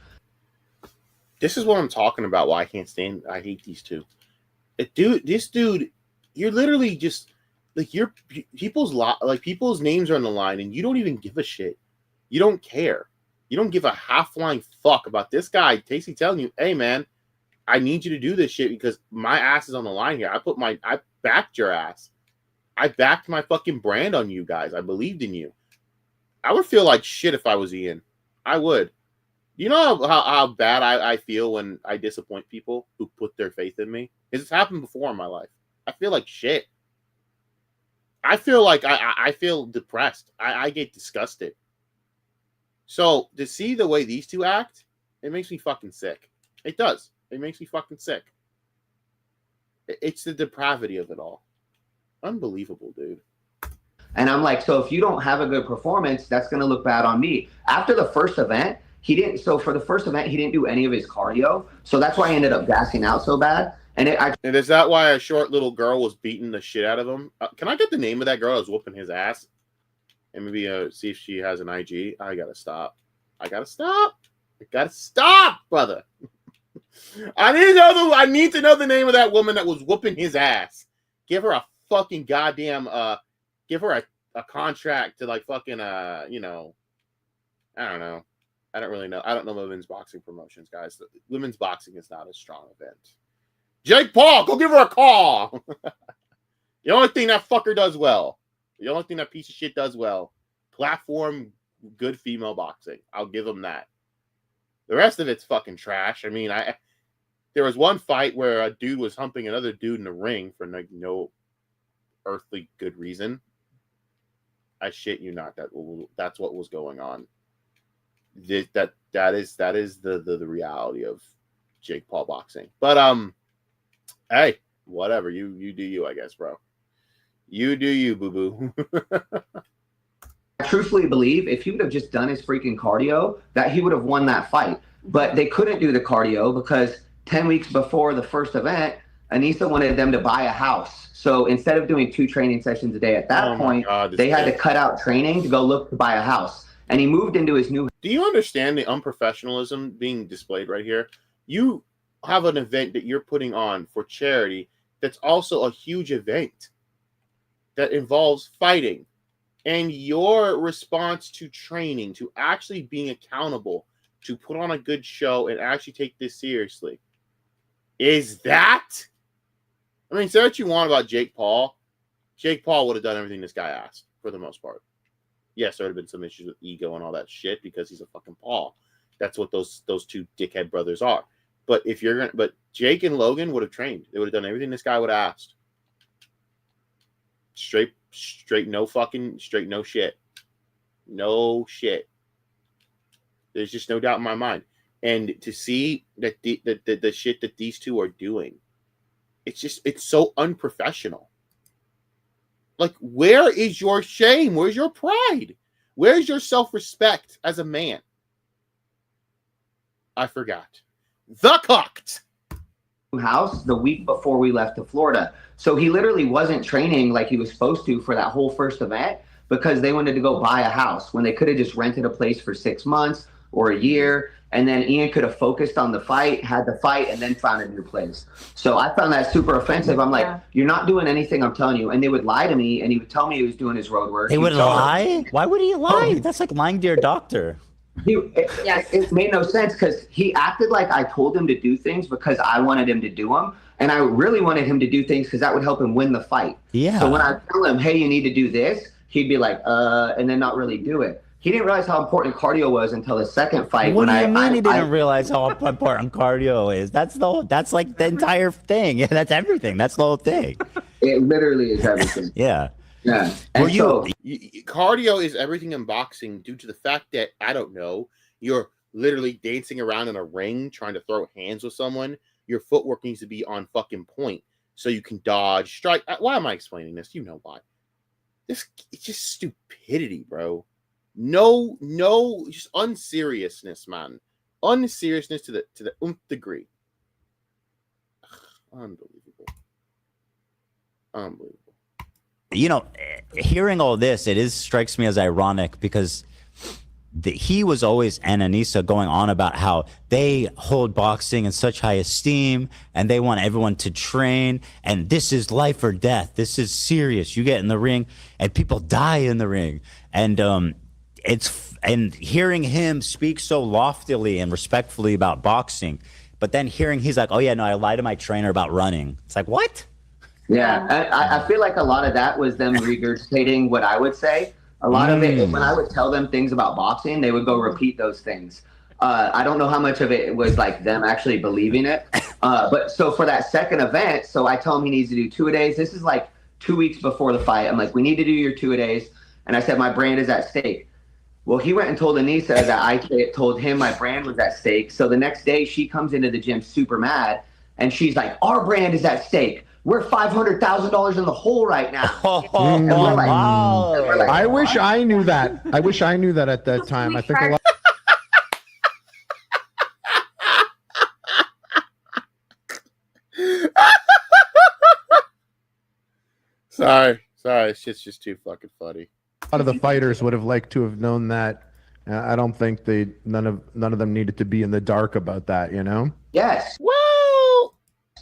This is what I'm talking about. Why I can't stand. I hate these two. This dude, you're literally just people's names are on the line, and you don't even give a shit. You don't care. You don't give a half-flying fuck about this guy, Casey, telling you, hey man, I need you to do this shit because my ass is on the line here. I backed your ass. I backed my fucking brand on you guys. I believed in you. I would feel like shit if I was Ian. I would. You know how bad I feel when I disappoint people who put their faith in me? It's happened before in my life. I feel like shit. I feel like I feel depressed. I get disgusted. So to see the way these two act, it makes me fucking sick. It does. It makes me fucking sick. It's the depravity of it all. Unbelievable, dude. And I'm like, so if you don't have a good performance, that's going to look bad on me. After the first event, for the first event, he didn't do any of his cardio. So that's why I ended up gassing out so bad. And is that why a short little girl was beating the shit out of him? Can I get the name of that girl that was whooping his ass? And maybe see if she has an IG. I gotta stop, brother. I need to know the name of that woman that was whooping his ass. Give her a fucking goddamn give her a contract to fucking I don't know. I don't really know. I don't know women's boxing promotions, guys. Women's boxing is not a strong event. Jake Paul, go give her a call. The only thing that fucker does well. The only thing that piece of shit does well. Platform good female boxing. I'll give him that. The rest of it's fucking trash. I mean, there was one fight where a dude was humping another dude in the ring for no earthly good reason. I shit you not. That's what was going on. That is the reality of Jake Paul boxing. But hey, whatever. You do you, I guess, bro. You do you, boo boo. I truthfully believe if he would have just done his freaking cardio, that he would have won that fight. But they couldn't do the cardio because 10 weeks before the first event, Anissa wanted them to buy a house. So instead of doing 2 training sessions a day at that point, they had to cut out training to go look to buy a house. And he moved into his new. Do you understand the unprofessionalism being displayed right here? You have an event that you're putting on for charity that's also a huge event that involves fighting. And your response to training, to actually being accountable, to put on a good show and actually take this seriously, is that? I mean, say what you want about Jake Paul. Jake Paul would have done everything this guy asked for the most part. Yes, there would have been some issues with ego and all that shit because he's a fucking Paul. That's what those 2 dickhead brothers are. But Jake and Logan would have trained. They would have done everything this guy would have asked. Straight no shit. No shit. There's just no doubt in my mind. And to see that the shit that these 2 are doing, it's so unprofessional. Like, where is your shame? Where's your pride? Where's your self-respect as a man? I forgot. The cocked house the week before we left to Florida. So he literally wasn't training like he was supposed to for that whole first event because they wanted to go buy a house when they could have just rented a place for 6 months or a year. And then Ian could have focused on the fight, had the fight, and then found a new place. So I found that super offensive. I'm like, you're not doing anything, I'm telling you. And they would lie to me, and he would tell me he was doing his road work. They would lie? Why would he lie? That's like lying to your doctor. It made no sense because he acted like I told him to do things because I wanted him to do them. And I really wanted him to do things because that would help him win the fight. Yeah. So when I tell him, hey, you need to do this, he'd be like, and then not really do it. He didn't realize how important cardio was until the second fight. What do you mean he didn't realize how important cardio is? That's like the entire thing. Yeah, that's everything. That's the whole thing. It literally is everything. Yeah. Yeah. Cardio is everything in boxing due to the fact that, I don't know, you're literally dancing around in a ring trying to throw hands with someone. Your footwork needs to be on fucking point so you can dodge, strike. Why am I explaining this? You know why. It's just stupidity, bro. No, just unseriousness, man. Unseriousness to the degree. Unbelievable. You know, hearing all this, strikes me as ironic because he was always, and Anissa, going on about how they hold boxing in such high esteem and they want everyone to train, and this is life or death. This is serious. You get in the ring and people die in the ring. And and hearing him speak so loftily and respectfully about boxing, but then hearing he's like, oh yeah, no, I lied to my trainer about running. It's like, what? Yeah, I feel like a lot of that was them regurgitating what I would say. A lot of it, when I would tell them things about boxing, they would go repeat those things. I don't know how much of it was like them actually believing it. But so for that second event, so I tell him he needs to do 2-a-days. This is like 2 weeks before the fight. I'm like, we need to do your 2-a-days. And I said, my brand is at stake. Well, he went and told Anissa that I told him my brand was at stake. So the next day she comes into the gym super mad and she's like, our brand is at stake. We're $500,000 in the hole right now. And we're like, I wish I knew that. I wish I knew that at that time. I think a lot. Sorry. It's just too fucking funny. A lot of the fighters would have liked to have known that. I don't think none of them needed to be in the dark about that, you know? Yes. Well,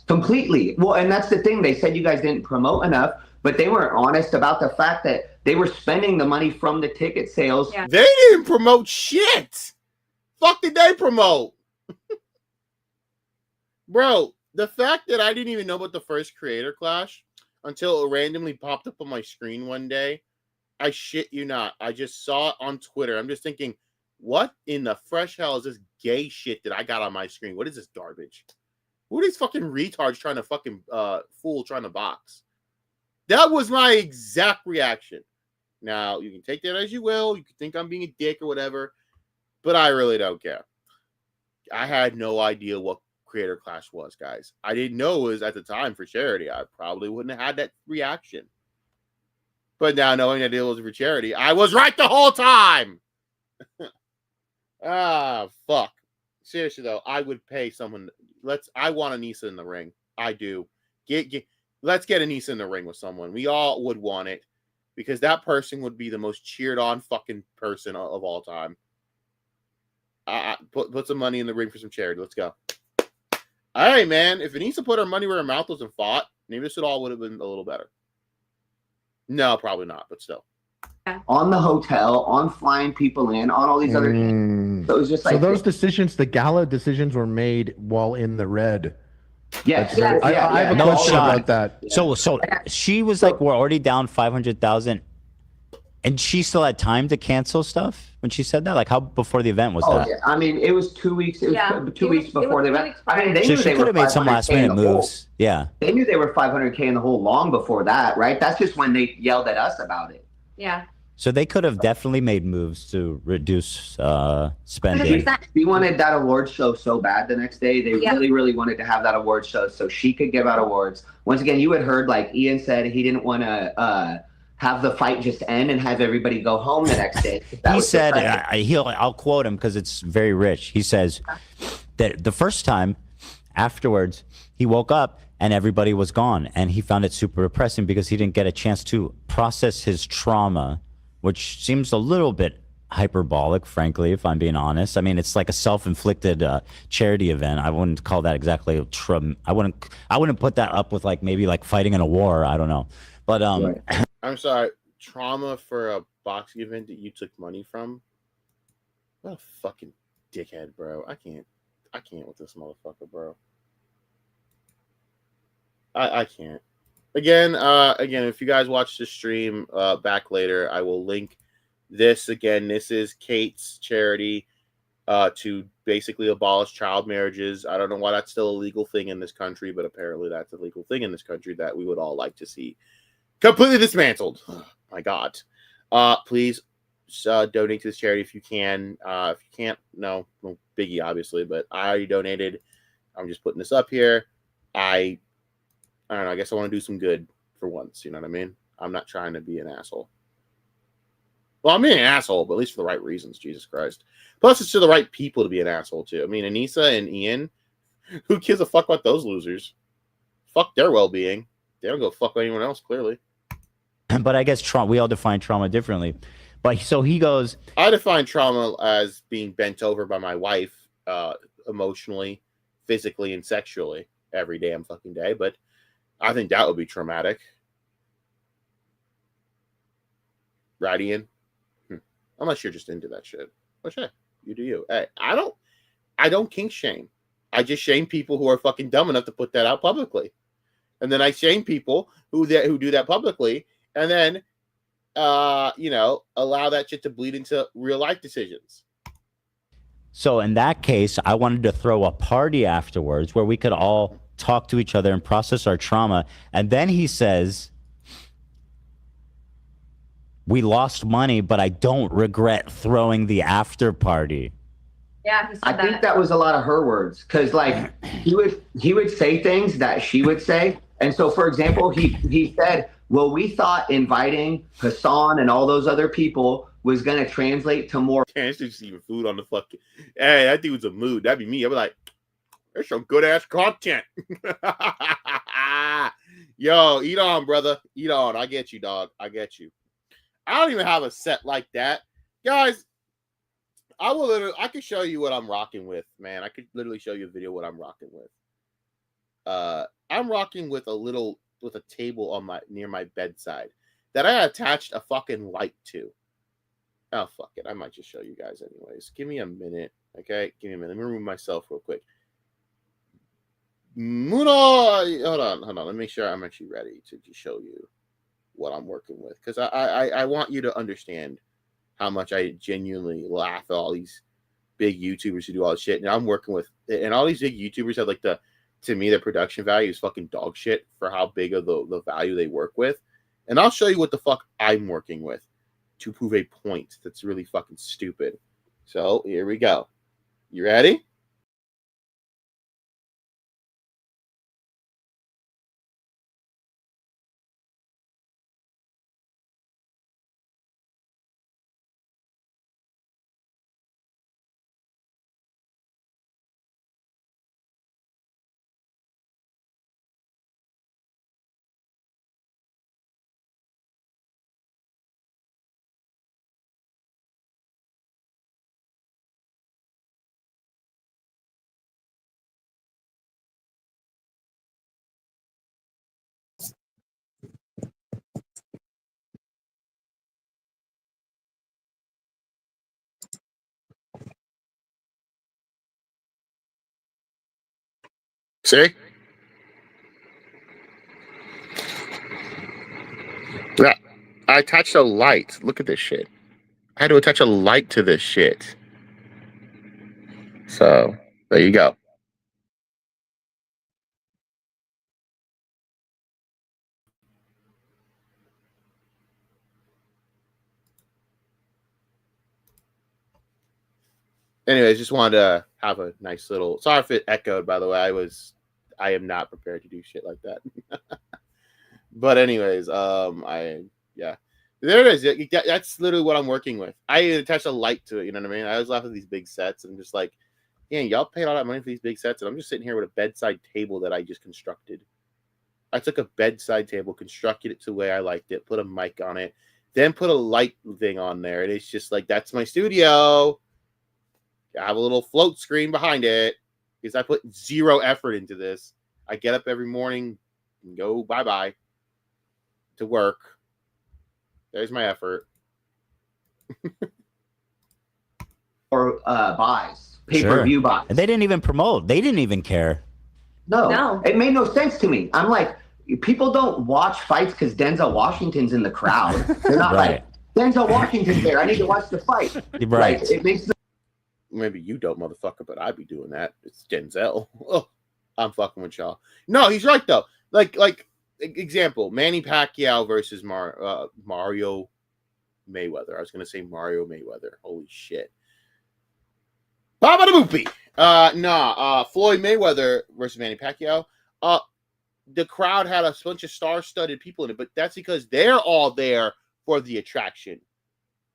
completely. Well, and that's the thing. They said you guys didn't promote enough, but they weren't honest about the fact that they were spending the money from the ticket sales. Yeah. They didn't promote shit. Fuck did they promote? Bro, the fact that I didn't even know about the first Creator Clash until it randomly popped up on my screen one day. I shit you not. I just saw it on Twitter. I'm just thinking, what in the fresh hell is this gay shit that I got on my screen? What is this garbage? Who are these fucking retards trying to fucking trying to box? That was my exact reaction. Now, you can take that as you will. You can think I'm being a dick or whatever, but I really don't care. I had no idea what Creator Clash was, guys. I didn't know it was at the time for charity. I probably wouldn't have had that reaction. But now knowing that it was for charity, I was right the whole time. Fuck. Seriously though, I would pay someone. I want Anissa in the ring. I do. Let's get Anissa in the ring with someone. We all would want it because that person would be the most cheered on fucking person of all time. Put some money in the ring for some charity. Let's go. All right, man. If Anissa put her money where her mouth was and fought, maybe this all would have been a little better. No, probably not, but still. On the hotel, on flying people in, on all these other things. So it was just like, so those decisions, the gala decisions, were made while in the red. Yes, I have a No question shot. about that. So she was like, we're already down 500,000, and she still had time to cancel stuff when she said that. Like, how before the event was that? Yeah. I mean, it was 2 weeks. It was 2 weeks before the event. I mean, they So knew she they could were have made some 500K last in minute the hole. moves. Yeah. They knew they were 500K in the hole long before that, right? That's just when they yelled at us about it. Yeah. So they could have definitely made moves to reduce spending. We wanted that awards show so bad the next day. They really, really wanted to have that awards show so she could give out awards. Once again, you had heard, like Ian said, he didn't want to have the fight just end and have everybody go home the next day. He said, I'll quote him because it's very rich. He says that the first time afterwards, he woke up and everybody was gone. And he found it super depressing because he didn't get a chance to process his trauma, which seems a little bit hyperbolic, frankly, if I'm being honest. I mean, it's like a self-inflicted charity event. I wouldn't call that exactly I wouldn't put that up with like maybe like fighting in a war. I don't know. But I'm sorry, trauma for a boxing event that you took money from? What a fucking dickhead, bro. I can't with this motherfucker, bro. I can't. Again, if you guys watch the stream back later, I will link this again. This is Kate's charity to basically abolish child marriages. I don't know why that's still a legal thing in this country, but apparently that's a legal thing in this country that we would all like to see completely dismantled. Oh, my God. Please donate to this charity if you can. If you can't, no biggie, obviously, but I already donated. I'm just putting this up here. I don't know. I guess I want to do some good for once. You know what I mean? I'm not trying to be an asshole. Well, I'm being an asshole, but at least for the right reasons. Jesus Christ. Plus, it's to the right people to be an asshole, too. I mean, Anissa and Ian, who gives a fuck about those losers? Fuck their well-being. They don't go fuck anyone else, clearly. But I guess we all define trauma differently. But so he goes... I define trauma as being bent over by my wife emotionally, physically, and sexually every damn fucking day. But I think that would be traumatic. Right, Ian? Unless you're just into that shit. But hey, you do you. Hey, I don't kink shame. I just shame people who are fucking dumb enough to put that out publicly. And then I shame people who do that publicly and then allow that shit to bleed into real life decisions. So in that case, I wanted to throw a party afterwards where we could all talk to each other and process our trauma. And then he says, we lost money, but I don't regret throwing the after party. Yeah, he said I think that was a lot of her words because, like, he would say things that she would say, and so, for example, he said, "Well, we thought inviting Hassan and all those other people was going to translate to more." Can't just eating food on the fucking. Hey, that dude's a mood. That'd be me. I'd be like, "There's some good ass content." Yo, eat on, brother. Eat on. I get you, dog. I get you. I don't even have a set like that, guys. I could show you what I'm rocking with, man. I could literally show you a video of what I'm rocking with. I'm rocking with a table near my bedside that I attached a fucking light to. Oh, fuck it. I might just show you guys anyways. Give me a minute. Okay? Give me a minute. Let me remove myself real quick. Hold on. Let me make sure I'm actually ready to just show you what I'm working with. Because I want you to understand how much I genuinely laugh at all these big YouTubers who do all this shit. And I'm working with, and all these big YouTubers have like to me, their production value is fucking dog shit for how big of the value they work with. And I'll show you what the fuck I'm working with to prove a point that's really fucking stupid. So here we go. You ready? See? Yeah. I attached a light. Look at this shit. I had to attach a light to this shit. So, there you go. Anyways, just wanted to have a nice little. Sorry if it echoed. By the way, I am not prepared to do shit like that. But anyways, yeah, there it is. That's literally what I'm working with. I attach a light to it. You know what I mean? I always laugh at these big sets, and I'm just like, yeah, y'all paid all that money for these big sets, and I'm just sitting here with a bedside table that I just constructed. I took a bedside table, constructed it to the way I liked it, put a mic on it, then put a light thing on there, and it's just like that's my studio. I have a little float screen behind it because I put zero effort into this. I get up every morning and go bye-bye to work. There's my effort. Or buys, pay-per-view buys. And they didn't even promote. They didn't even care. No, it made no sense to me. I'm like, people don't watch fights because Denzel Washington's in the crowd. They're not Right. like, Denzel Washington's there. I need to watch the fight. Right. Like, it makes no Maybe you don't, motherfucker, but I'd be doing that. It's Denzel. Oh, I'm fucking with y'all. No, he's right though. Like example, Manny Pacquiao versus Mario Mayweather. I was gonna say Mario Mayweather. Holy shit. Baba the Boopy. Floyd Mayweather versus Manny Pacquiao. The crowd had a bunch of star-studded people in it, but that's because they're all there for the attraction.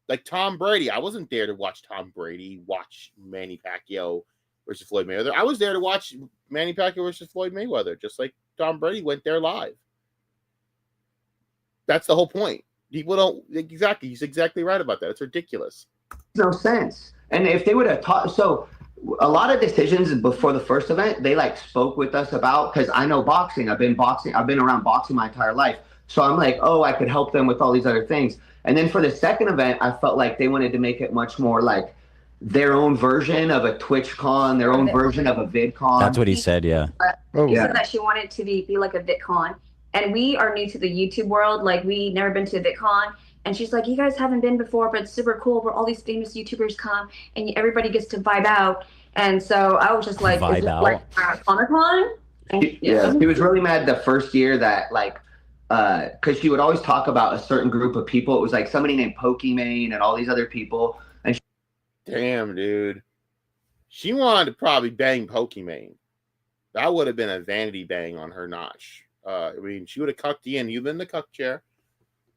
Like Tom Brady, I wasn't there to watch Tom Brady watch Manny Pacquiao versus Floyd Mayweather. I was there to watch Manny Pacquiao versus Floyd Mayweather, just like Tom Brady went there live. That's the whole point. People don't exactly. He's exactly right about that. It's ridiculous. no sense. And if they would have taught, so a lot of decisions before the first event, they like spoke with us about, because I know boxing. I've been around boxing my entire life. So I'm like, oh, I could help them with all these other things. And then for the second event, I felt like they wanted to make it much more like their own version of a TwitchCon, their own version of a VidCon. That's what he said, yeah. She said that she wanted to be like a VidCon. And we are new to the YouTube world. Like, we never been to a VidCon. And she's like, you guys haven't been before, but it's super cool where all these famous YouTubers come and everybody gets to vibe out. And so I was just like, is this like Comic-Con? Yeah, she was really mad the first year that like, because she would always talk about a certain group of people. It was like somebody named Pokimane and all these other people. And damn, dude, she wanted to probably bang Pokimane. That would have been a vanity bang on her notch. I mean, she would have cucked Ian. You've been in the cuck chair,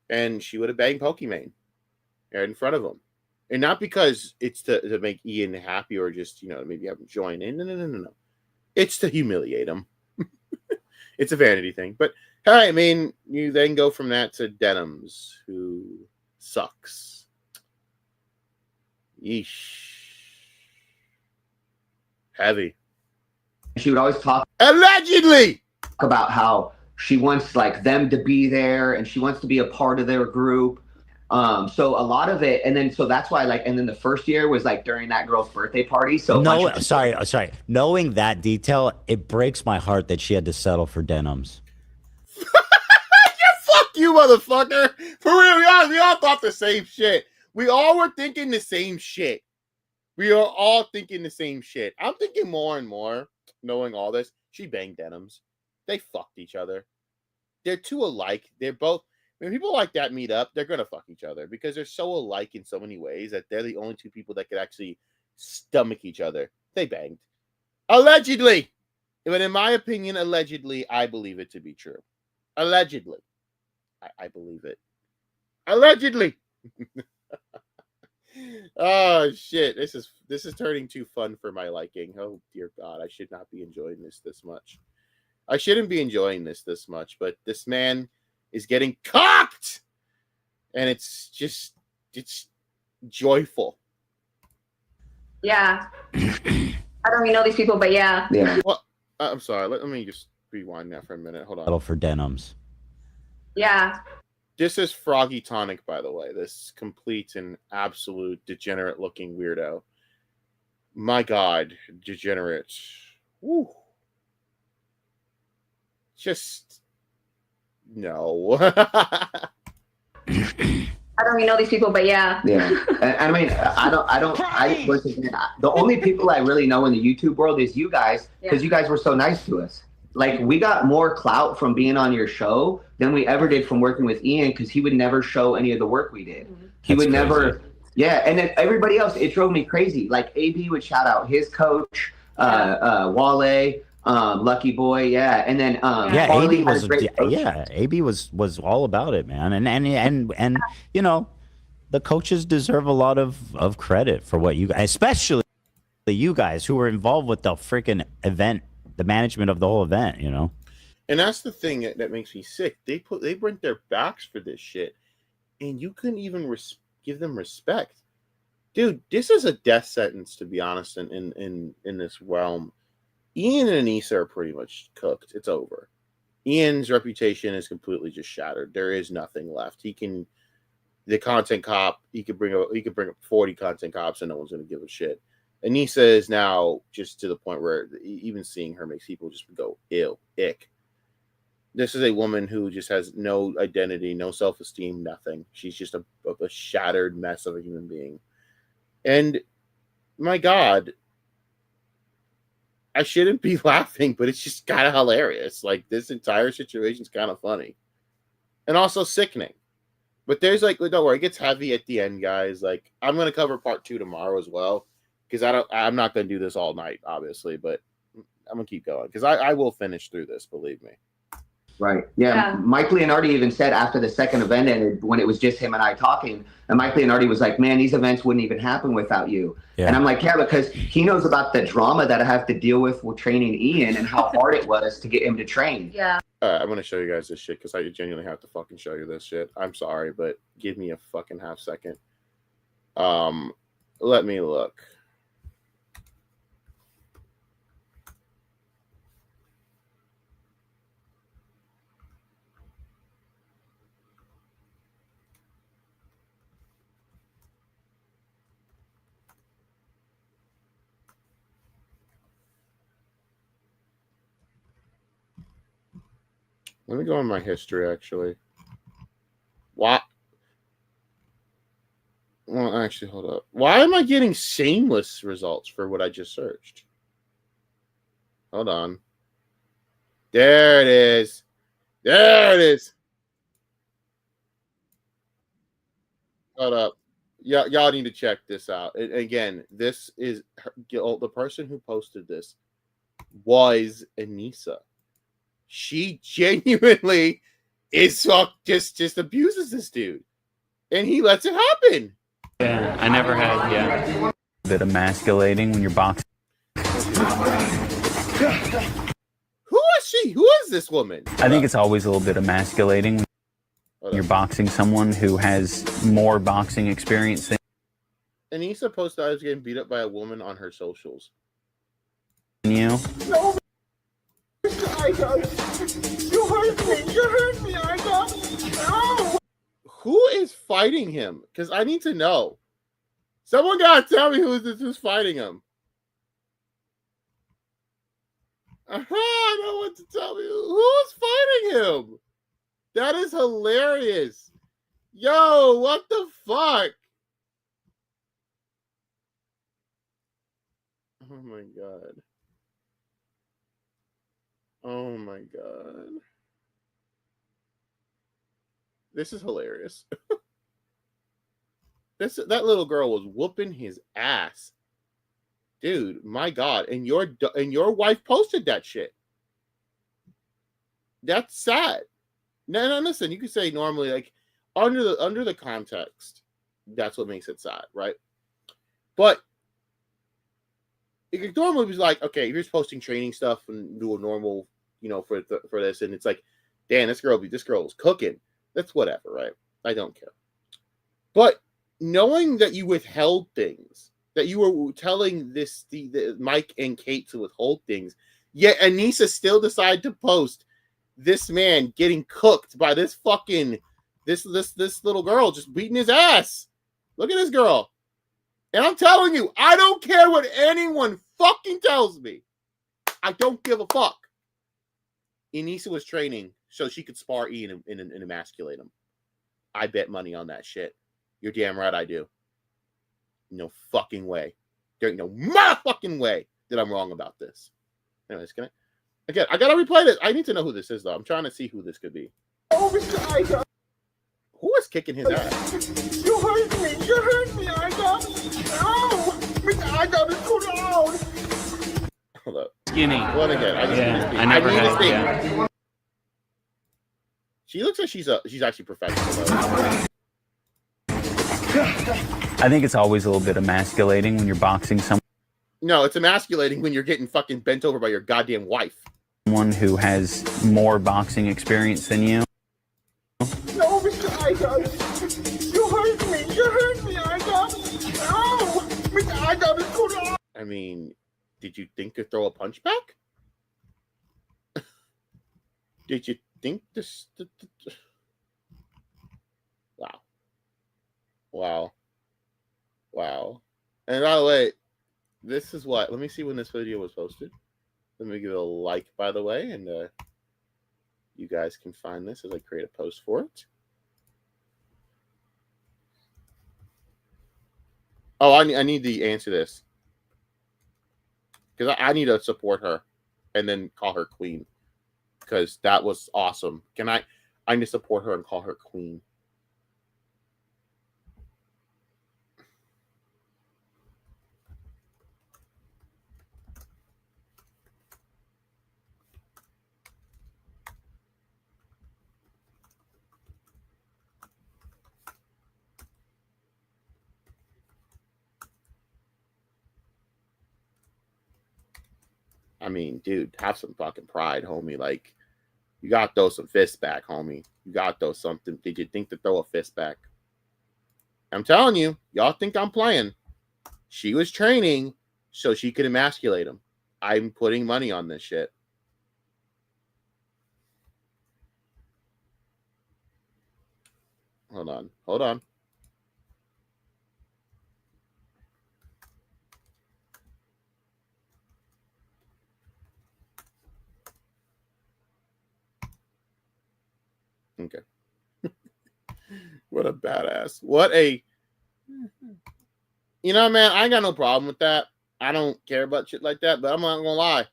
and she would have banged Pokimane right in front of him, and not because it's to make Ian happy or just maybe have him join in. No. It's to humiliate him. It's a vanity thing, but. I mean, you then go from that to Idubbz, who sucks. Yeesh. Heavy. She would always talk allegedly about how she wants like them to be there and she wants to be a part of their group. So a lot of it, and then so that's why and then the first year was like during that girl's birthday party. So no, sorry. Knowing that detail, it breaks my heart that she had to settle for Idubbz. Fuck you, motherfucker. For real, we all thought the same shit. We all were thinking the same shit. We are all thinking the same shit. I'm thinking more and more, knowing all this, she banged Idubbz. They fucked each other. They're too alike. They're both, when people like that meet up, they're going to fuck each other because they're so alike in so many ways that they're the only two people that could actually stomach each other. They banged. Allegedly. But in my opinion, allegedly, I believe it to be true. Allegedly. I believe it. Allegedly. Oh shit. This is turning too fun for my liking. Oh dear God. I should not be enjoying this much. I shouldn't be enjoying this much, but this man is getting cocked. And it's joyful. Yeah. I don't even know these people, but yeah. Yeah. Well, I'm sorry. Let me just rewind that for a minute. Hold on. Settle for Idubbz. Yeah. This is Froggy Tonic, by the way. This complete and absolute degenerate-looking weirdo. My God, degenerate. Woo. Just no. I don't even know these people, but yeah. Yeah, and I mean, listen, the only people I really know in the YouTube world is you guys, because you guys were so nice to us. Like, we got more clout from being on your show than we ever did from working with Ian, because he would never show any of the work we did. He would never, and then everybody else, it drove me crazy. Like, AB would shout out his coach, Wale, Lucky Boy, and then AB was AB was all about it, man, and you know, the coaches deserve a lot of credit for what you, especially you guys who were involved with the freaking event, the management of the whole event, you know. And that's the thing that makes me sick. They bent their backs for this shit, and you couldn't even give them respect, dude. This is a death sentence, to be honest. In this realm, Ian and Anissa are pretty much cooked. It's over. Ian's reputation is completely just shattered. There is nothing left. He could bring up 40 content cops and no one's gonna give a shit. Anissa is now just to the point where even seeing her makes people just go ill, ick. This is a woman who just has no identity, no self-esteem, nothing. She's just a shattered mess of a human being. And my God, I shouldn't be laughing, but it's just kind of hilarious. Like, this entire situation's kind of funny and also sickening. But there's like, don't worry, it gets heavy at the end, guys. Like, I'm going to cover part 2 tomorrow as well, because I'm not going to do this all night, obviously, but I'm going to keep going because I will finish through this, believe me. Right. Yeah. Mike Leonardi even said after the second event ended, when it was just him and I talking, and Mike Leonardi was like, man, these events wouldn't even happen without you. Yeah. And I'm like, yeah, because he knows about the drama that I have to deal with training Ian and how hard it was to get him to train. Yeah. I'm going to show you guys this shit because I genuinely have to fucking show you this shit. I'm sorry, but give me a fucking half second. Let me look. Let me go in my history, actually. What? Well, actually, hold up. Why am I getting shameless results for what I just searched? Hold on. There it is. There it is. Hold up. Y'all need to check this out. And again, this is the person who posted this was Anissa. She genuinely just abuses this dude, and he lets it happen. Yeah, I never had. Yeah, a bit emasculating when you're boxing. Who is she? Who is this woman? I think it's always a little bit emasculating when you're boxing someone who has more boxing experience than Anissa posted I was getting beat up by a woman on her socials. you. No. You hurt me. You hurt me, Idubbz. No. Who is fighting him? Because I need to know. Someone gotta tell me who's fighting him. I know what to tell me. Who's fighting him? That is hilarious. Yo, what the fuck? Oh my God. Oh my God. This is hilarious. That little girl was whooping his ass. Dude, my God. And your wife posted that shit. That's sad. No, listen, you could say normally, like, under the context, that's what makes it sad, right? But it could normally be like, okay, you're just posting training stuff and do a normal, for this, and it's like, damn, this girl is cooking. That's whatever, right? I don't care. But knowing that you withheld things, that you were telling the Mike and Kate to withhold things, yet Anissa still decided to post this man getting cooked by this fucking this little girl just beating his ass. Look at this girl. And I'm telling you, I don't care what anyone fucking tells me. I don't give a fuck. Anissa was training so she could spar Ian and emasculate him. I bet money on that shit. You're damn right I do. No fucking way. There ain't no motherfucking way that I'm wrong about this. Anyways, I gotta replay this. I need to know who this is, though. I'm trying to see who this could be. Oh, Mr. Idubbz. Who is kicking his ass? You hurt me, Idubbz. Oh, Mr. Idubbz, cool down. Hold up. Skinny. What again? I never need to had. see. Yeah. She looks like she's actually professional, though. I think it's always a little bit emasculating when you're boxing No, it's emasculating when you're getting fucking bent over by your goddamn wife. someone who has more boxing experience than you. No, Mr. Idubbz. You hurt me, Idubbz. Oh, Mr. Idubbz, cool down. I mean, did you think to throw a punch back? Did you think this? Wow. And by the way, this is what. Let me see when this video was posted. Let me give it a like, by the way, and you guys can find this as I create a post for it. Oh, I need to answer this because I need to support her and then call her queen because that was awesome. I need to support her and call her queen. I mean, dude, have some fucking pride, homie. Like, you got to throw some fists back, homie. You got to throw something. Did you think to throw a fist back? I'm telling you, y'all think I'm playing. She was training so she could emasculate him. I'm putting money on this shit. Hold on. Okay. What a badass. You know, man, I ain't got no problem with that. I don't care about shit like that, but I'm not gonna lie.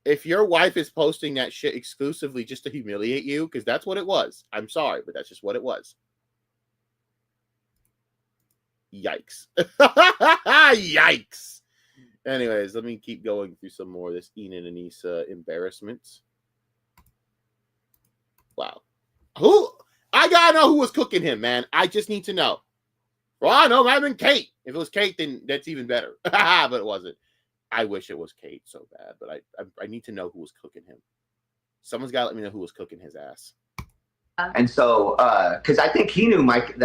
If your wife is posting that shit exclusively just to humiliate you, because that's what it was. I'm sorry, but that's just what it was. Yikes. Yikes. Anyways, let me keep going through some more of this Ian and Anissa embarrassments. Wow. I gotta know who was cooking him, man. I just need to know. Well, I know, it might have been Kate. If it was Kate, then that's even better. But it wasn't. I wish it was Kate so bad, but I need to know who was cooking him. Someone's got to let me know who was cooking his ass. And so, because I think he knew Mike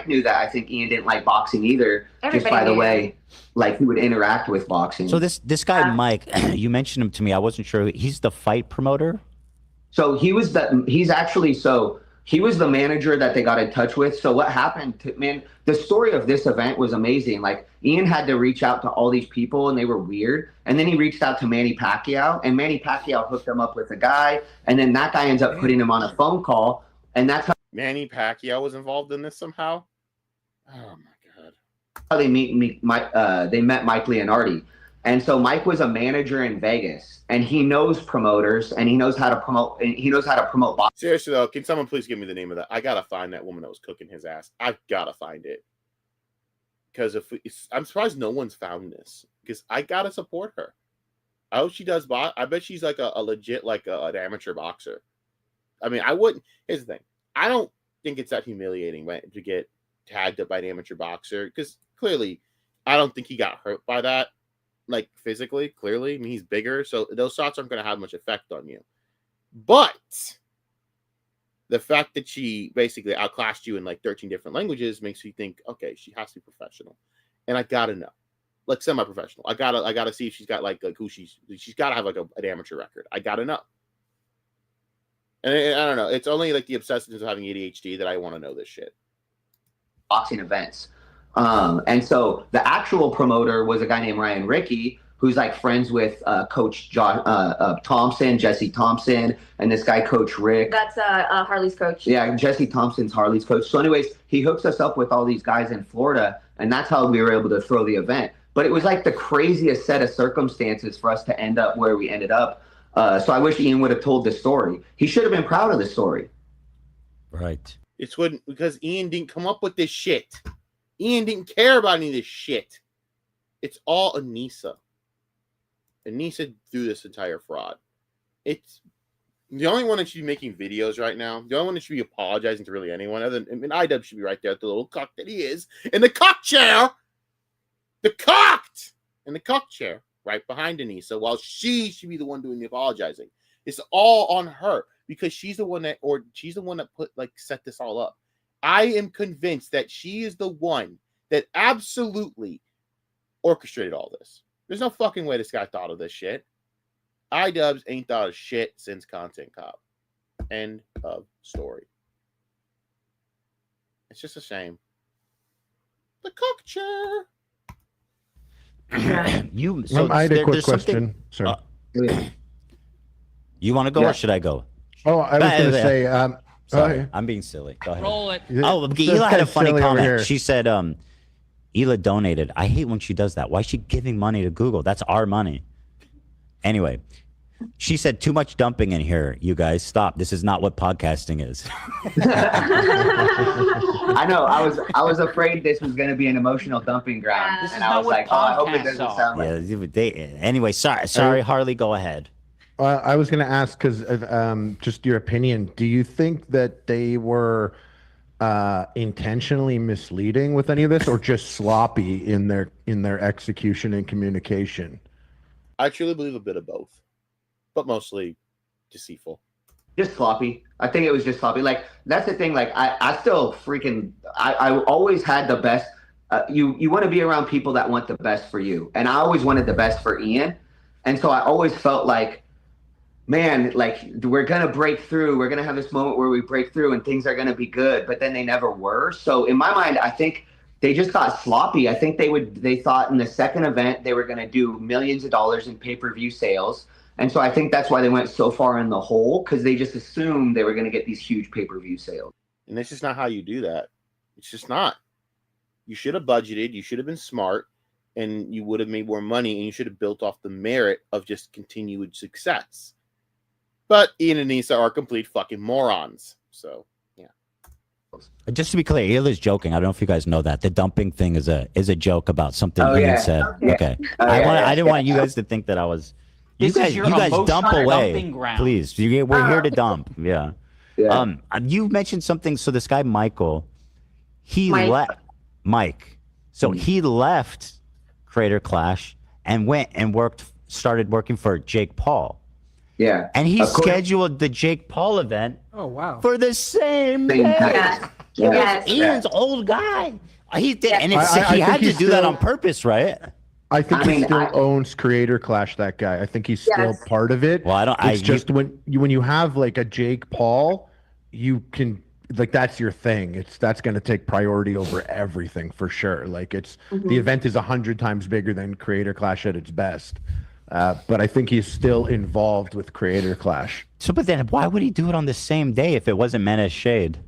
knew that I think Ian didn't like boxing either. Everybody just by the knew. way, like he would interact with boxing. So this guy Mike, you mentioned him to me. I wasn't sure. He's the fight promoter. So he was he was the manager that they got in touch with. So what happened the story of this event was amazing. Like Ian had to reach out to all these people and they were weird. And then he reached out to Manny Pacquiao and Manny Pacquiao hooked him up with a guy. And then that guy ends up putting him on a phone call. And that's Manny Pacquiao was involved in this somehow. Oh my God. how they met Mike Leonardi. And so Mike was a manager in Vegas, and he knows promoters, and he knows how to promote. Boxing. Seriously though, can someone please give me the name of that? I gotta find that woman that was cooking his ass. I've gotta find it because I'm surprised no one's found this because I gotta support her. I hope she does. I bet she's like a legit an amateur boxer. I mean, I wouldn't. Here's the thing: I don't think it's that humiliating to get tagged up by an amateur boxer because clearly, I don't think he got hurt by that. Like physically, clearly, I mean, he's bigger, so those shots aren't going to have much effect on you. But the fact that she basically outclassed you in like 13 different languages makes you think, okay, she has to be professional, and I gotta know, like semi-professional. I gotta see if she's got like who she's got to have like an amateur record. I gotta know, and I don't know. It's only like the obsessiveness of having ADHD that I want to know this shit. Boxing events. And so the actual promoter was a guy named Ryan Rickey, who's like friends with Coach Thompson, Jesse Thompson, and this guy, Coach Rick. That's Harley's coach. Yeah, Jesse Thompson's Harley's coach. So anyways, he hooks us up with all these guys in Florida, and that's how we were able to throw the event. But it was like the craziest set of circumstances for us to end up where we ended up. So I wish Ian would have told this story. He should have been proud of the story. Right. It's when because Ian didn't come up with this shit. Ian didn't care about any of this shit. It's all Anissa. Anissa threw this entire fraud. It's the only one that should be making videos right now. The only one that should be apologizing to really anyone other than Idubbz should be right there at the little cock that he is in the cock chair. The cocked in the cock chair right behind Anissa, while she should be the one doing the apologizing. It's all on her because she's the one that set this all up. I am convinced that she is the one that absolutely orchestrated all this. There's no fucking way this guy thought of this shit. Idubbz ain't thought of shit since Content Cop. End of story. It's just a shame. The cook chair. I had a quick question. Sorry. You want to go or should I go? Oh, I was going to say. Sorry, I'm being silly. Go ahead. Roll it. Oh, Hila had a funny comment. She said, Hila donated. I hate when she does that. Why is she giving money to Google? That's our money. Anyway, she said, too much dumping in here. You guys, stop. This is not what podcasting is. I know. I was afraid this was going to be an emotional dumping ground. This is and I not was what like, oh, I hope it doesn't podcasts sound like Anyway, sorry, Harley, go ahead. I was going to ask because just your opinion. Do you think that they were intentionally misleading with any of this, or just sloppy in their execution and communication? I truly believe a bit of both, but mostly deceitful. Just sloppy. I think it was just sloppy. Like, that's the thing. Like, I still I always had the best. You want to be around people that want the best for you, and I always wanted the best for Ian, and so I always felt like, man, like, we're going to break through. We're going to have this moment where we break through and things are going to be good, but then they never were. So in my mind, I think they just got sloppy. I think they thought in the second event, they were going to do millions of dollars in pay-per-view sales. And so I think that's why they went so far in the hole, because they just assumed they were going to get these huge pay-per-view sales. And that's just not how you do that. It's just not. You should have budgeted. You should have been smart, and you would have made more money, and you should have built off the merit of just continued success. But Ian and Anissa are complete fucking morons. So, yeah. Just to be clear, Hila's joking. I don't know if you guys know that. The dumping thing is a joke about something Ian said. Okay. I didn't want you guys to think that I was... You guys dump away. Please. We're here to dump. Yeah. You mentioned something. So this guy, Michael, Mike. So he left Creator Clash and went and started working for Jake Paul. Yeah. And he scheduled the Jake Paul event for the same day. Yes. Ian's old guy. He did, and he had to do that on purpose, right? I think he still owns Creator Clash, that guy. I think he's still part of it. Well, It's just when you have like a Jake Paul, you can, like, that's your thing. That's going to take priority over everything for sure. Like, the event is 100 times bigger than Creator Clash at its best. But I think he's still involved with Creator Clash. So, but then why would he do it on the same day if it wasn't meant as shade?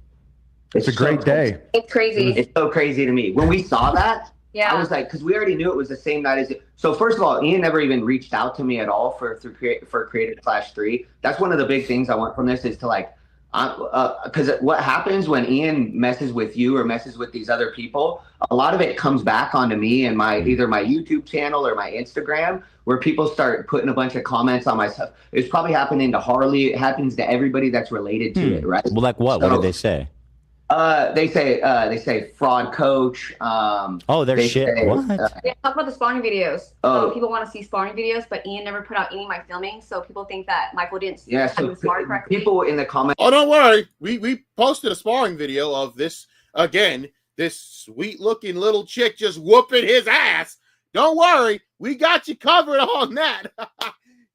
It's a great day. It's crazy. It's so crazy to me. When we saw that, I was like, because we already knew it was the same night as it. So first of all, Ian never even reached out to me at all for Creator Clash 3. That's one of the big things I want from this is to, like, because what happens when Ian messes with you or messes with these other people, a lot of it comes back onto me and either my YouTube channel or my Instagram, where people start putting a bunch of comments on my stuff. It's probably happening to Harley. It happens to everybody that's related to it, right? Well, like what? So, what did they say? They say fraud coach. They're shit. What? They talk about the spawning videos. So people want to see spawning videos, but Ian never put out any of my filming, so people think that Michael didn't so people in the comments. Oh, don't worry. We posted a sparring video of this again. This sweet looking little chick just whooping his ass. Don't worry, we got you covered on that.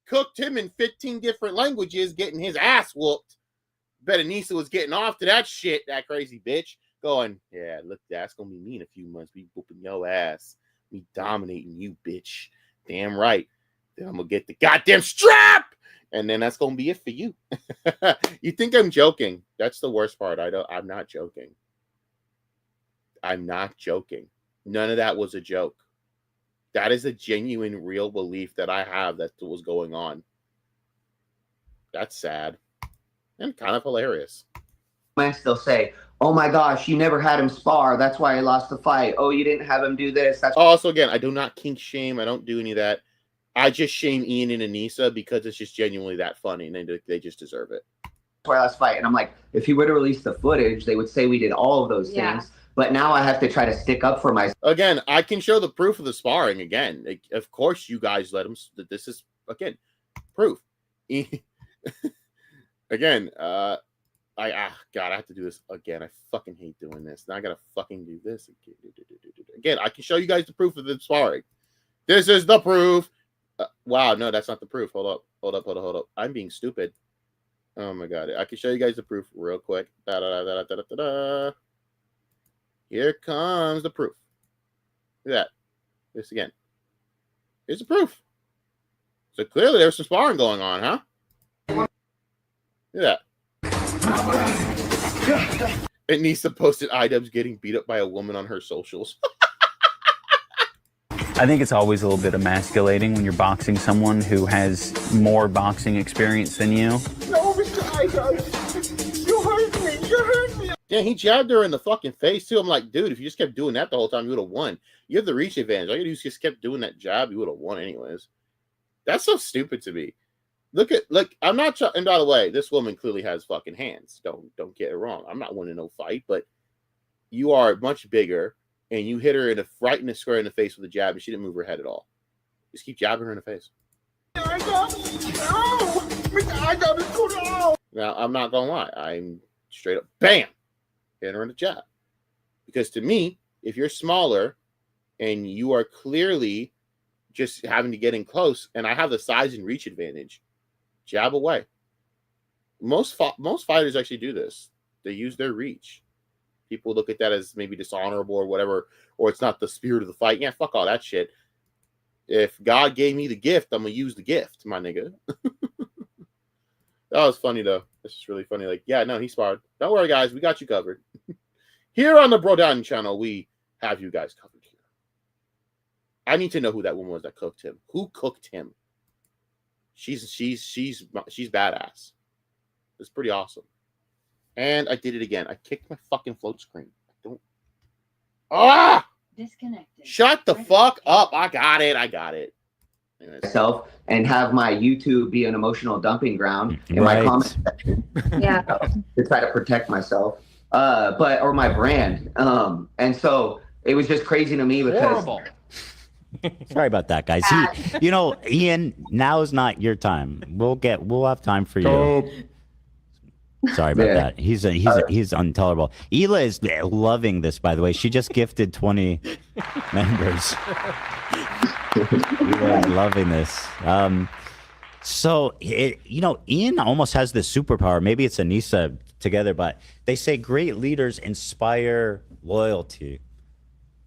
Cooked him in 15 different languages, getting his ass whooped. Bet Anissa was getting off to that shit, that crazy bitch. Going, yeah, look, that's gonna be me in a few months. We whooping your ass. Me dominating you, bitch. Damn right. Then I'm gonna get the goddamn strap, and then that's gonna be it for you. You think I'm joking? That's the worst part. I'm not joking. I'm not joking. None of that was a joke. That is a genuine, real belief that I have that was going on. That's sad and kind of hilarious. They'll say, "Oh my gosh, you never had him spar. That's why he lost the fight. Oh, you didn't have him do this." That's also, again, I do not kink shame. I don't do any of that. I just shame Ian and Anissa because it's just genuinely that funny, and they just deserve it. why I lost fight. And I'm like, if he would have released the footage, they would say we did all of those things. But now I have to try to stick up for myself. Again, I can show the proof of the sparring. Again, of course, you guys let him. This is again proof. Again, God, I have to do this again. I fucking hate doing this. Now I gotta fucking do this again. I can show you guys the proof of the sparring. This is the proof. Wow, no, that's not the proof. Hold up. I'm being stupid. Oh my god, I can show you guys the proof real quick. Here comes the proof. Look at that. This again. Here's the proof. So clearly there's some sparring going on, huh? Look at that. Anissa posted Idubbz getting beat up by a woman on her socials. I think it's always a little bit emasculating when you're boxing someone who has more boxing experience than you. No, Mr. Idubbz. You hurt me. You hurt me. Yeah, he jabbed her in the fucking face, too. I'm like, dude, if you just kept doing that the whole time, you would have won. You have the reach advantage. All you do is just kept doing that jab, you would have won anyways. That's so stupid to me. Look, I'm not, and by the way, this woman clearly has fucking hands. Don't get it wrong. I'm not winning no fight, but you are much bigger, and you hit her right in the square in the face with a jab, and she didn't move her head at all. Just keep jabbing her in the face. Now, I'm not gonna lie. I'm straight up, bam, hitting her in the jab. Because to me, if you're smaller and you are clearly just having to get in close, and I have the size and reach advantage, jab away. Most fighters actually do this. They use their reach. People look at that as maybe dishonorable or whatever, or it's not the spirit of the fight. Yeah, fuck all that shit. If God gave me the gift, I'm gonna use the gift, my nigga. That was funny though. This is really funny. Like, yeah, no, he sparred. Don't worry, guys, we got you covered. Here on the Bro Down channel, we have you guys covered here. I need to know who that woman was that cooked him. Who cooked him? She's badass. It's pretty awesome. And I did it again. I kicked my fucking float screen. Disconnected. Shut the fuck up. I got it. Anyways. Myself and have my YouTube be an emotional dumping ground in my comment section. Yeah. To try to protect myself. Or my brand. And so it was just crazy to me because horrible. Sorry about that, guys. Ian, now is not your time. We'll have time for you. Sorry about that. He's intolerable. Hila is loving this, by the way. She just gifted 20 members. Hila is loving this. Ian almost has this superpower. Maybe it's Anissa together, but they say great leaders inspire loyalty.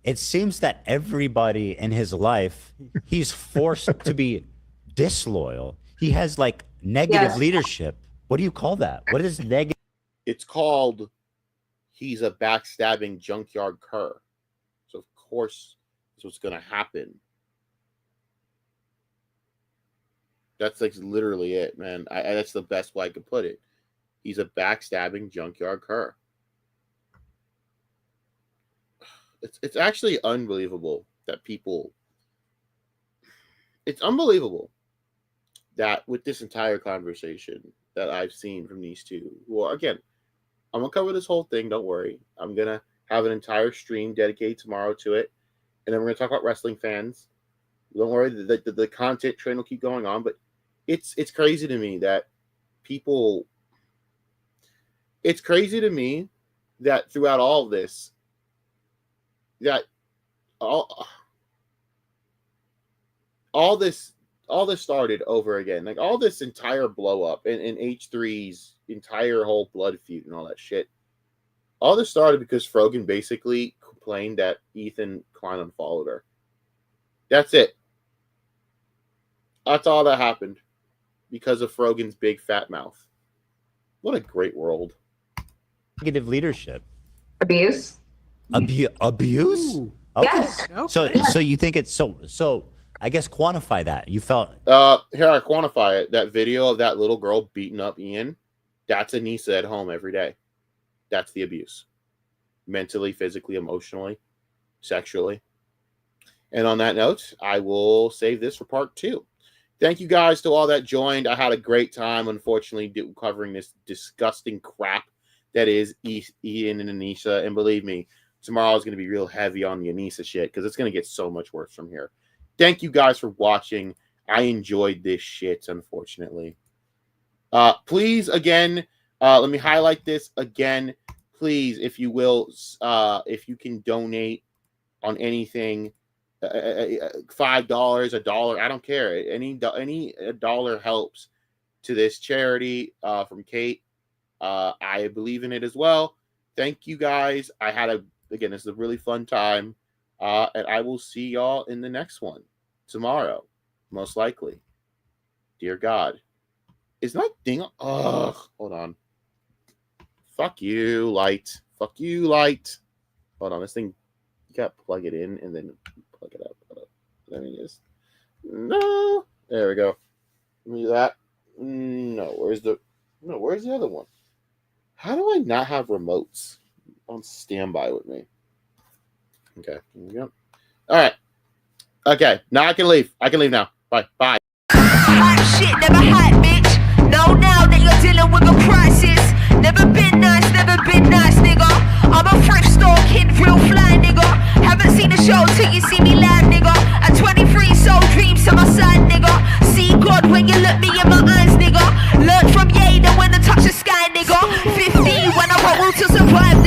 It seems that everybody in his life, he's forced to be disloyal. He has like negative leadership. What do you call that? What is negative? It's called he's a backstabbing junkyard cur. So of course that's what's gonna happen. That's like literally it, man. That's the best way I could put it. He's a backstabbing junkyard cur. It's actually unbelievable that people. It's unbelievable that with this entire conversation that I've seen from these two, who are, again, I'm gonna cover this whole thing. Don't worry. I'm gonna have an entire stream dedicated tomorrow to it, and then we're gonna talk about wrestling fans. Don't worry. The content train will keep going on, but it's crazy to me that people. It's crazy to me that throughout all of this. That all this started over again. Like all this entire blow up and H3's entire whole blood feud and all that shit. All this started because Frogan basically complained that Ethan Klein unfollowed her. That's it. That's all that happened because of Frogan's big fat mouth. What a great world. Negative leadership. Abuse. Abuse? Ooh. Okay. Yes. So you think it's so I guess quantify that. You felt here I quantify it. That video of that little girl beating up Ian, that's Anissa at home every day. That's the abuse. Mentally, physically, emotionally, sexually. And on that note, I will save this for part 2. Thank you guys to all that joined. I had a great time, unfortunately, covering this disgusting crap that is Ian and Anissa. And believe me, tomorrow is going to be real heavy on the Anissa shit because it's going to get so much worse from here. Thank you guys for watching. I enjoyed this shit, unfortunately. Please, again, let me highlight this again. Please, if you will, if you can donate on anything, $5, $1, I don't care. Any dollar helps to this charity from Kate. I believe in it as well. Thank you guys. Again, this is a really fun time. And I will see y'all in the next one tomorrow, most likely. Dear God. Is my thing? Ugh, hold on. Fuck you, light. Fuck you, light. Hold on, this thing, you gotta plug it in and then plug it up. Let me just, no. There we go. Let me do that. No, where's the other one? How do I not have remotes on standby with me? Okay, here we go. All right. Okay, now I can leave. I can leave now. Bye. Bye. Hot shit, never hot, bitch. Know now that you're dealing with a crisis. Never been nice, nigga. I'm a thrift store kid, real fly, nigga. Haven't seen the show till you see me live, nigga. At 23, soul dreams to my side, nigga. See God when you look me in my eyes, nigga. Learn from Yada when I touch the sky, nigga. 15 when I wrote Will to Survive,